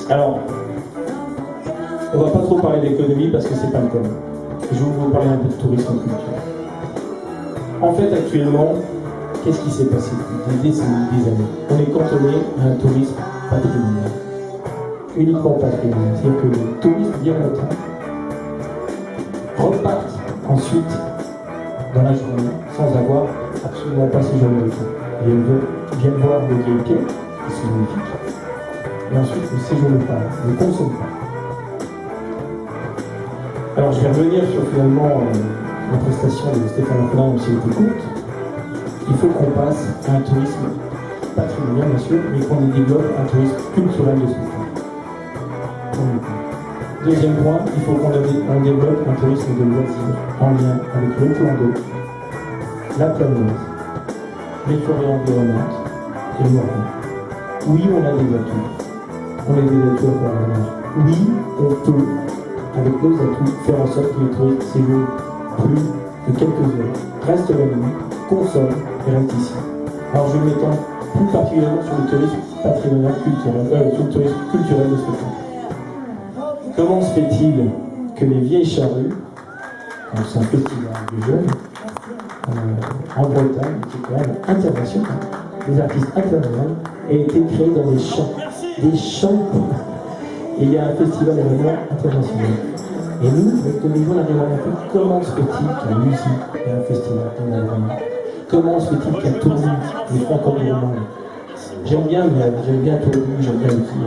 Alors, on va pas trop parler d'économie parce que c'est pas le thème. Je vais vous parler un peu de tourisme et de culture. En fait, actuellement, qu'est-ce qui s'est passé depuis des décennies, des années? On est cantonné à un tourisme patrimonial. Uniquement patrimonial. C'est-à-dire que les touristes viennent au temps, repartent ensuite dans la journée sans avoir absolument pas séjourné le temps. Ils viennent voir des vieilles quais qui sont magnifiques et ensuite ne séjournent pas, ne consomment pas. Alors je vais revenir sur finalement la prestation de Stéphane Orphelin, même si elle était courte. Il faut qu'on passe à un tourisme patrimonial bien sûr, mais qu'on développe un tourisme culturel de spectacle. Deuxième point, il faut qu'on développe un tourisme de loisirs en lien avec le plan d'eau, la planoise, les forêts environnantes et le Morvan. Oui, on a des atouts. On a des atouts à faire la mer. Oui, on peut, avec nos atouts, faire en sorte que les touristes séjournent plus de quelques heures, restent la nuit, consomment et restent ici. Alors je m'étends plus particulièrement sur le tourisme patrimonial culturel, sur le tourisme culturel de spectacle. Comment se fait-il que les vieilles charrues, c'est un festival de jeunes, en Bretagne, qui est quand même international, des artistes internationaux, aient été créés dans des champs. Des champs. Et il y a un festival vraiment international. Et nous, avec le niveau, on arrive à faire comment se fait-il qu'à Lucie, il y a un festival vraiment. Comment se fait-il qu'à Toulouse, les franco-romains. J'aime bien Toulouse, j'aime bien Lucie.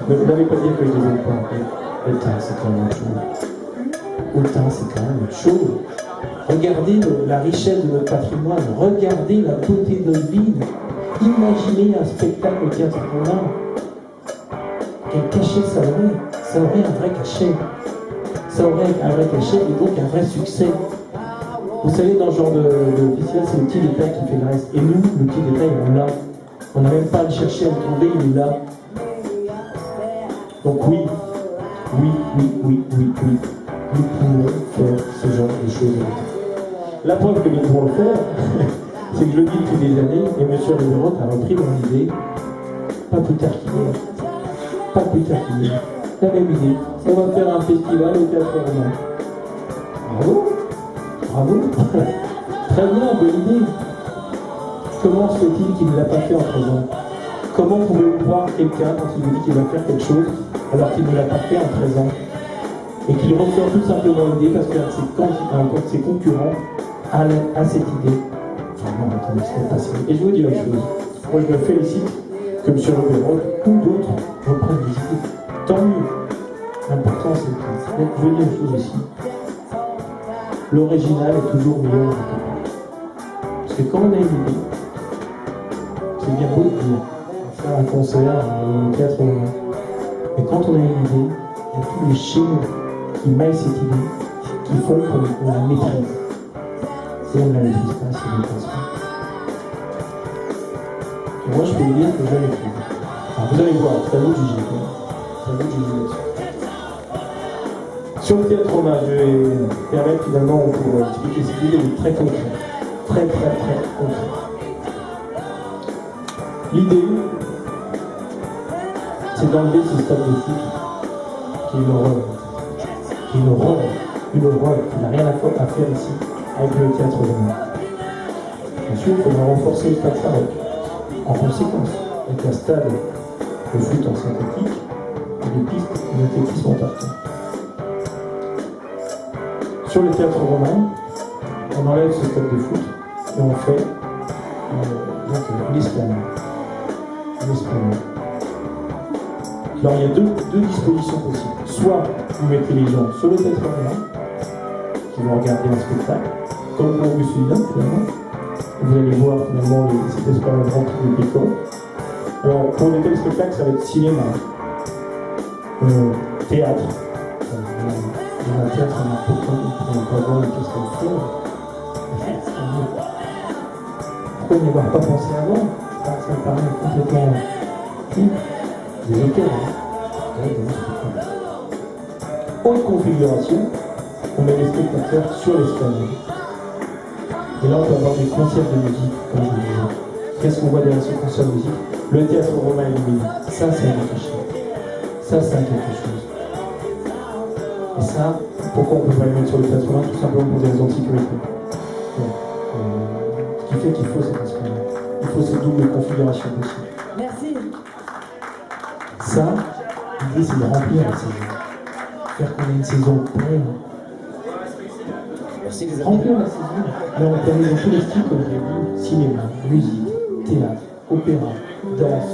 Ne m'avez pas dire que je les aime pas. Autun, c'est quand même autre chose. Autun, c'est quand même autre chose. Regardez la richesse de notre patrimoine. Regardez la beauté de notre ville. Imaginez un spectacle au théâtre romain. Quel cachet ça aurait? Ça aurait un vrai cachet. Ça aurait un vrai cachet et donc un vrai succès. Vous savez, dans ce genre de festival, c'est le petit détail qui fait le reste. Et nous, le petit détail, on l'a. On n'a même pas à le chercher, à le trouver, il est là. Donc oui. Nous pouvons faire ce genre de choses. La preuve que nous pouvons le faire, c'est que je le dis depuis des années, et M. Riverot a repris mon idée, pas plus tard qu'hier. La même idée. On va faire un festival au théâtre romain. Bravo. Très bien, bonne idée. Comment se fait-il qu'il ne l'a pas fait en présent? Comment pouvez-vous croire quelqu'un quand il vous dit qu'il va faire quelque chose alors qu'il ne l'a pas fait en présent et qu'il ressort tout simplement l'idée parce qu'un de ses concurrents a cette idée? Vraiment, attendez, c'est pas passé. Et je vous dis une chose, moi je me félicite que M. Riverot ou d'autres reprennent des idées. Tant mieux. L'important c'est que je veux dire une chose aussi. L'original est toujours meilleur. Parce que quand on a une idée, c'est bien beau de dire faire un concert au théâtre romain. Mais quand on a une idée, il y a tous les schémas qui maillent cette idée, qui font qu'on la maîtrise. Et on ne la maîtrise pas si on ne pense pas. Et moi, je peux vous dire que je la maîtrise. Alors, vous allez voir, c'est à vous de juger. C'est à vous de juger là-dessus. Sur le théâtre romain, je vais permettre finalement pour expliquer cette idée très concrète. Très concrète. L'idée, c'est d'enlever ce stade de foot qui est une horreur. Une horreur qui n'a rien à faire ici avec le théâtre romain. Ensuite, il faudra renforcer le stade Saroc. En conséquence, avec un stade de foot en synthétique et des pistes d'athlétisme en tartan. Sur le théâtre romain, on enlève ce stade de foot et on fait l'esplanade. Alors il y a deux dispositions possibles. Soit vous mettez les gens sur le théâtre romain, qui vont regarder un spectacle, comme on vu celui-là finalement. Vous allez voir finalement cette esplanade remplie de décors. Alors pour les téléspectacles, ça va être cinéma, théâtre, dans un théâtre, on a pourquoi on ne pas voir une pièce comme ça. Pourquoi n'y avoir pas pensé avant? Ça me paraît complètement fou. Des hôtels, Haute configuration, on met les spectateurs sur l'escalier. Et là, on peut avoir des concerts de musique, comme je vous disais. Qu'est-ce qu'on voit derrière ce concert de musique? Le théâtre romain illuminé. Ça, c'est quelque chose. Ça, c'est quelque chose. Et ça, pourquoi on ne peut pas le mettre sur le théâtre romain? Tout simplement pour des raisons de sécurité. Ce qui fait qu'il faut cet instrument. Il faut cette double configuration possible. Merci. Ça, l'idée, c'est de remplir la saison. Faire qu'on ait une saison pleine. Merci les amis. Remplir la saison. Là, on permet dans tous les styles, comme j'ai dit, cinéma, musique, théâtre, opéra, danse.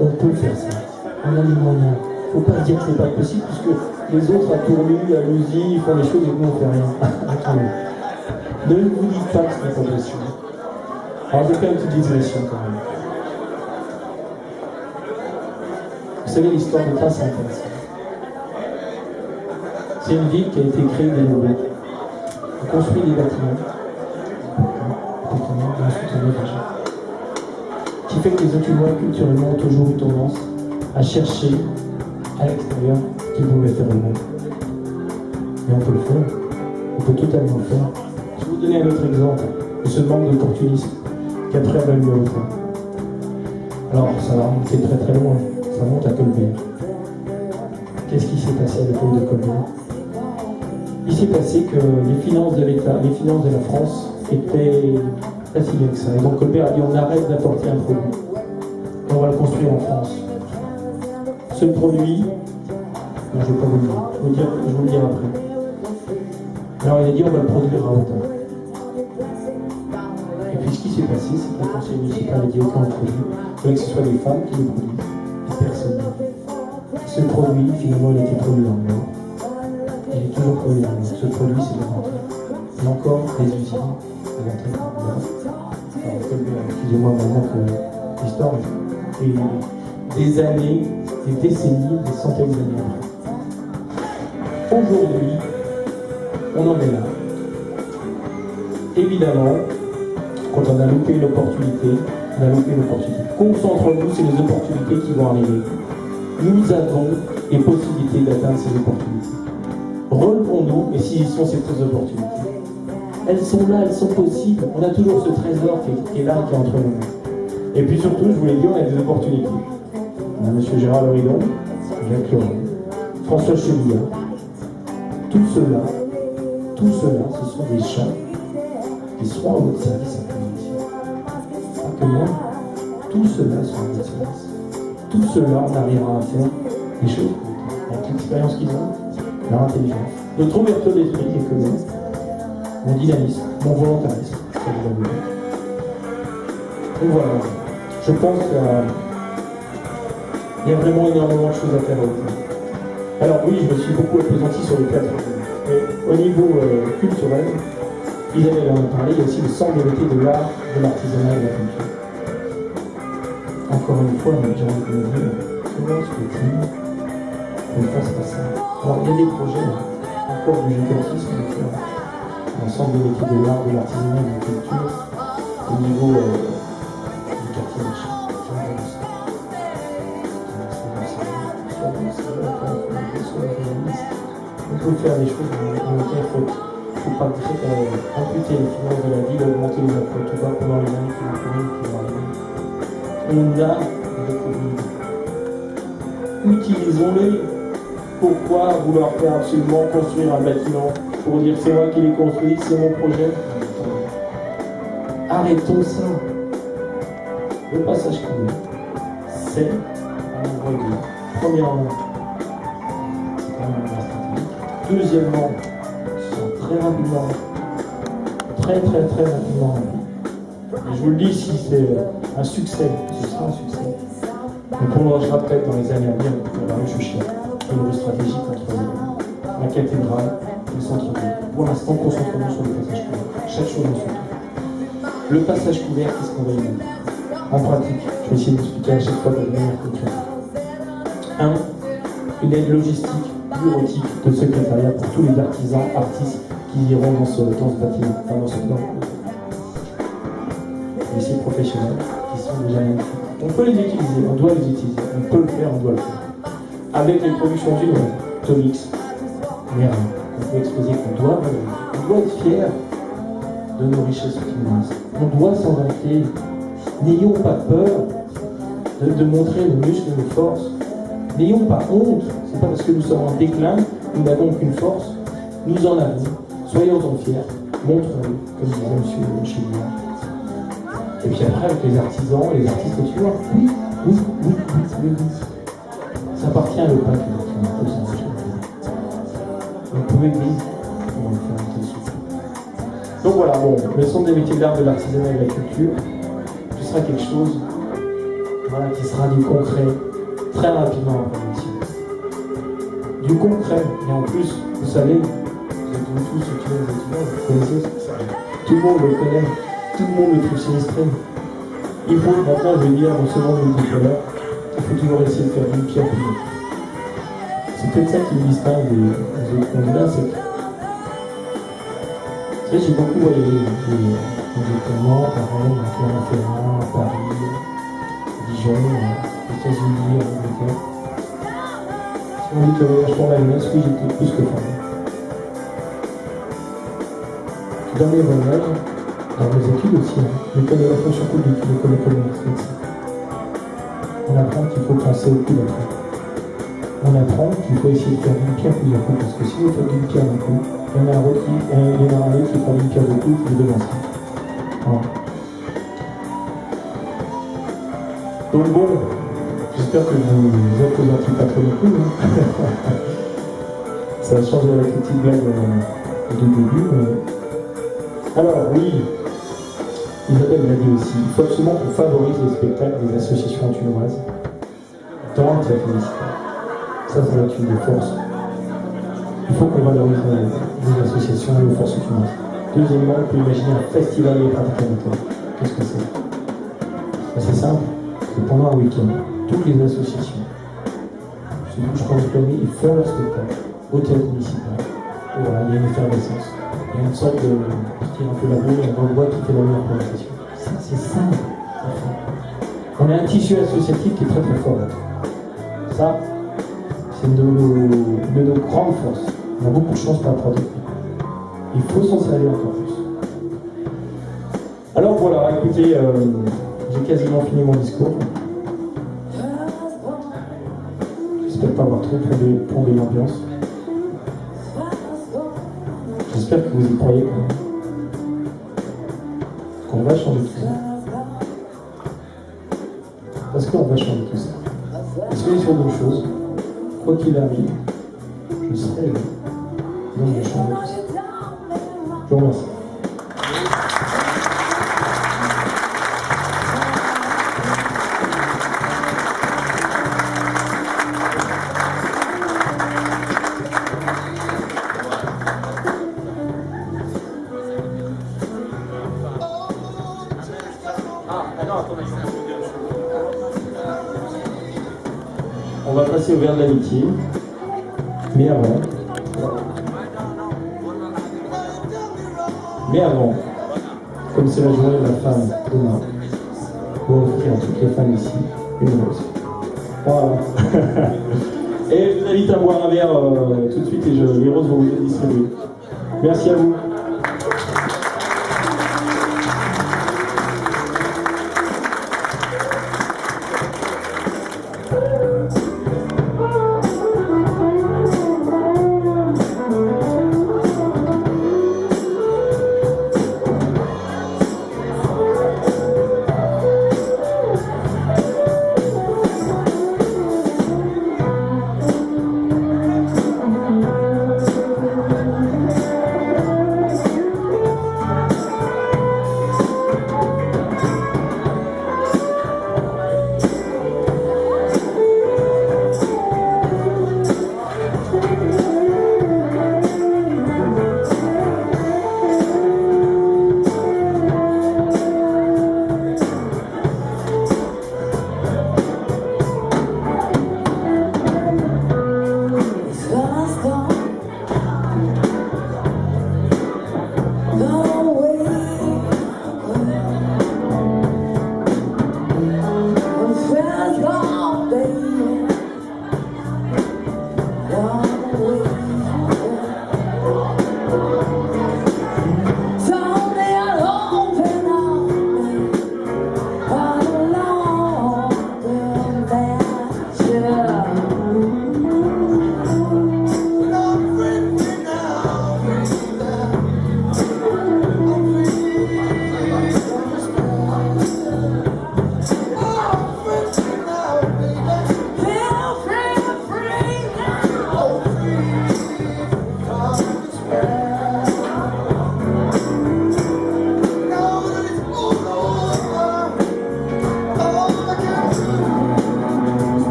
On peut faire ça. On a les moyens. Il ne faut pas se dire que c'est pas possible, puisque les autres à Tourlu, à Lusy, ils font des choses et nous on fait rien. Attendez. Ne vous dites pas que ce n'est pas possible. Alors je vais faire une petite digression quand même. Vous savez, l'histoire de Grasse, c'est intéressant. C'est une ville qui a été créée dès l'eau. On construit des bâtiments. Ensuite on élargit. Qui fait que les Autunois, culturellement, ont toujours eu tendance à chercher à l'extérieur qui pouvait faire le monde. Et on peut le faire. On peut totalement le faire. Je vais vous donner un autre exemple de ce manque d'opportunisme qui a prévalu à Autun. Alors, ça va remonter très très loin. Ça monte à Colbert. Qu'est-ce qui s'est passé à l'époque de Colbert? Il s'est passé que les finances de l'État, les finances de la France étaient pas si bien que ça. Et donc Colbert a dit on arrête d'apporter un produit. Et on va le construire en France. Ce produit, non, je ne vais pas vous le dire, je vous le dirai après. Alors il a dit on va le produire à Autun. Et puis ce qui s'est passé, c'est que le conseil municipal a dit aucun produit. Il fallait que ce soit des femmes qui le produisent. Et personne. Ce produit, finalement, il a été produit dans le Nord. Il est toujours produit dans le Nord. Ce produit, c'est le rentrée. Il y a encore des usines à l'entrée dans le Nord. Alors, excusez-moi maintenant que l'histoire est des années, des décennies, des centaines d'années après. Aujourd'hui, on en est là. Évidemment, quand on a loupé une opportunité, on a loupé une opportunité. Concentrons-nous sur les opportunités qui vont arriver. Nous avons les possibilités d'atteindre ces opportunités. Relevons-nous et saisissons ces opportunités. Elles sont là, elles sont possibles. On a toujours ce trésor qui est là, qui est entre nous. Et puis surtout, je vous l'ai dit, on a des opportunités. On a M. Gérard Loridon, Jacques Laurent, François Chevillard. Tout cela, ce sont des gens qui seront à votre service après-midi. Pas que moi, tout cela sera à votre service. Tout cela, on arrivera à faire des choses avec l'expérience qu'ils ont, leur intelligence, notre ouverture d'esprit qui est commune, mon dynamisme, mon volontarisme, ça vous l'avez vu. Donc voilà, je pense qu'il y a vraiment énormément de choses à faire autour. Alors oui, je me suis beaucoup appesanti sur le théâtre, mais au niveau culturel, Isabelle en a parlé, il y a aussi le centre de l'été de l'art, de l'artisanat et de la culture. Encore une fois, j'ai envie de me dire, comment se fait-il qu'on ne fasse pas ça? Alors, il y a des projets, encore du G46, l'ensemble de l'équipe de l'art, de l'artisanat et de la culture, au niveau du quartier marché. On peut faire des choses dans lesquelles il ne faut pas amputer les finances de la ville, augmenter les apports, tout ça pendant les années qui vont arriver. On a des utilisons-les. Pourquoi vouloir faire absolument construire un bâtiment pour dire c'est moi qui l'ai construit, c'est mon projet? Arrêtons ça. Le passage couvert, c'est un endroit de vie. Premièrement, c'est quand même un endroit stratégique. Deuxièmement, c'est très rapidement, très rapidement rempli. Et je vous le dis, si c'est un succès, ce sera un succès. On prolongera peut-être dans les années à venir la rue Chuchet, une rue stratégique entre la cathédrale et le centre-ville. Pour l'instant, concentrons-nous sur le passage couvert. Chaque chose en son temps. Le passage couvert, qu'est-ce qu'on va y mettre? En pratique, je vais essayer d'expliquer à chaque fois de manière concrète. 1. Une aide logistique bureautique de secrétariat pour tous les artisans, artistes qui iront dans ce bâtiment, enfin dans ce lycée professionnel, qui sont déjà magnifiques. On peut les utiliser, on doit les utiliser, on peut le faire, on doit le faire. Avec les productions du monde, Tomix, Merlin, on peut exposer qu'on doit valoriser. On doit être fier de nos richesses chinoises. On doit s'en vanter. N'ayons pas peur de montrer nos muscles et nos forces. N'ayons pas honte. C'est pas parce que nous sommes en déclin, nous n'avons qu'une force. Nous en avons. Soyons-en fiers. Montrons-le, comme disait M. Chilien. Et puis après, avec les artisans, les artistes, tu vois, oui. Ça appartient à l'EPAC, donc pour l'église, on va le faire un dessus. Donc voilà, bon, le centre des métiers de l'art, de l'artisanat et de la culture, ce sera quelque chose voilà, qui sera du concret très rapidement après le métier. Du concret, et en plus, vous savez, vous êtes tous ceux qui sont étudiants, vous connaissez ça. Tout le monde le connaît, tout le monde le trouve sinistré. Il faut maintenant, je vais dire, dans ce monde de tout à l'heure, il faut toujours essayer de faire d'une pierre plus haute. C'est peut-être ça qui me distingue des autres candidats, c'est que tu sais, j'ai beaucoup voyagé, exactement, par Rome, à Clermont-Ferrand, à Paris, à Dijon, aux États-Unis, à Angleterre. Si on dit que le voyage pour la jeunesse, oui, j'étais plus que fan. Dans mes voyages, dans mes études aussi, l'école de la fonction publique, l'école de commerce, on apprend qu'il faut penser au coup d'après. On apprend qu'il faut essayer de faire d'une pierre plusieurs coups, parce que si vous faites d'une pierre d'un coup, il y en a un autre qui fera d'une pierre deux coups, qui est devant ça. Voilà. Donc bon, j'espère que vous appesantis pas trop non plus. Ça a changé avec les petites blagues du début. Mais... Alors oui, Isabelle l'a dit aussi, il faut absolument qu'on favorise les spectacles des associations antinoises dans le théâtre municipal. Ça va être une des forces. Il faut qu'on valorise les associations et les forces antinoises. Deuxièmement, on peut imaginer un festival des pratiques amateurs. Qu'est-ce que c'est? C'est simple, c'est pendant un week-end, toutes les associations se bougent quand ils planent, ils font leur spectacle au théâtre municipal. Et voilà, il y a une effervescence. Il y a une sorte de partir un peu la boule, on voit qui fait la meilleure présentation. Ça, c'est simple. On a un tissu associatif qui est très très fort. Ça, c'est de nos grandes forces. On a beaucoup de chance par rapport à d'autres pays. Il faut s'en servir encore plus. Alors voilà, écoutez, j'ai quasiment fini mon discours. J'espère pas avoir trop plombé l'ambiance. J'espère que vous y croyez quand même. Qu'on va changer tout ça. Parce qu'on va changer tout ça. Et soyez sur deux choses. Quoi qu'il arrive, je serai là. Donc je change tout ça. Je vous remercie. On va passer au verre de l'amitié, mais avant, comme c'est la journée de la femme demain, on va offrir à toutes les femmes ici une rose. Voilà. Et je vous invite à boire un verre tout de suite et les roses vont vous être distribuées. Merci à vous.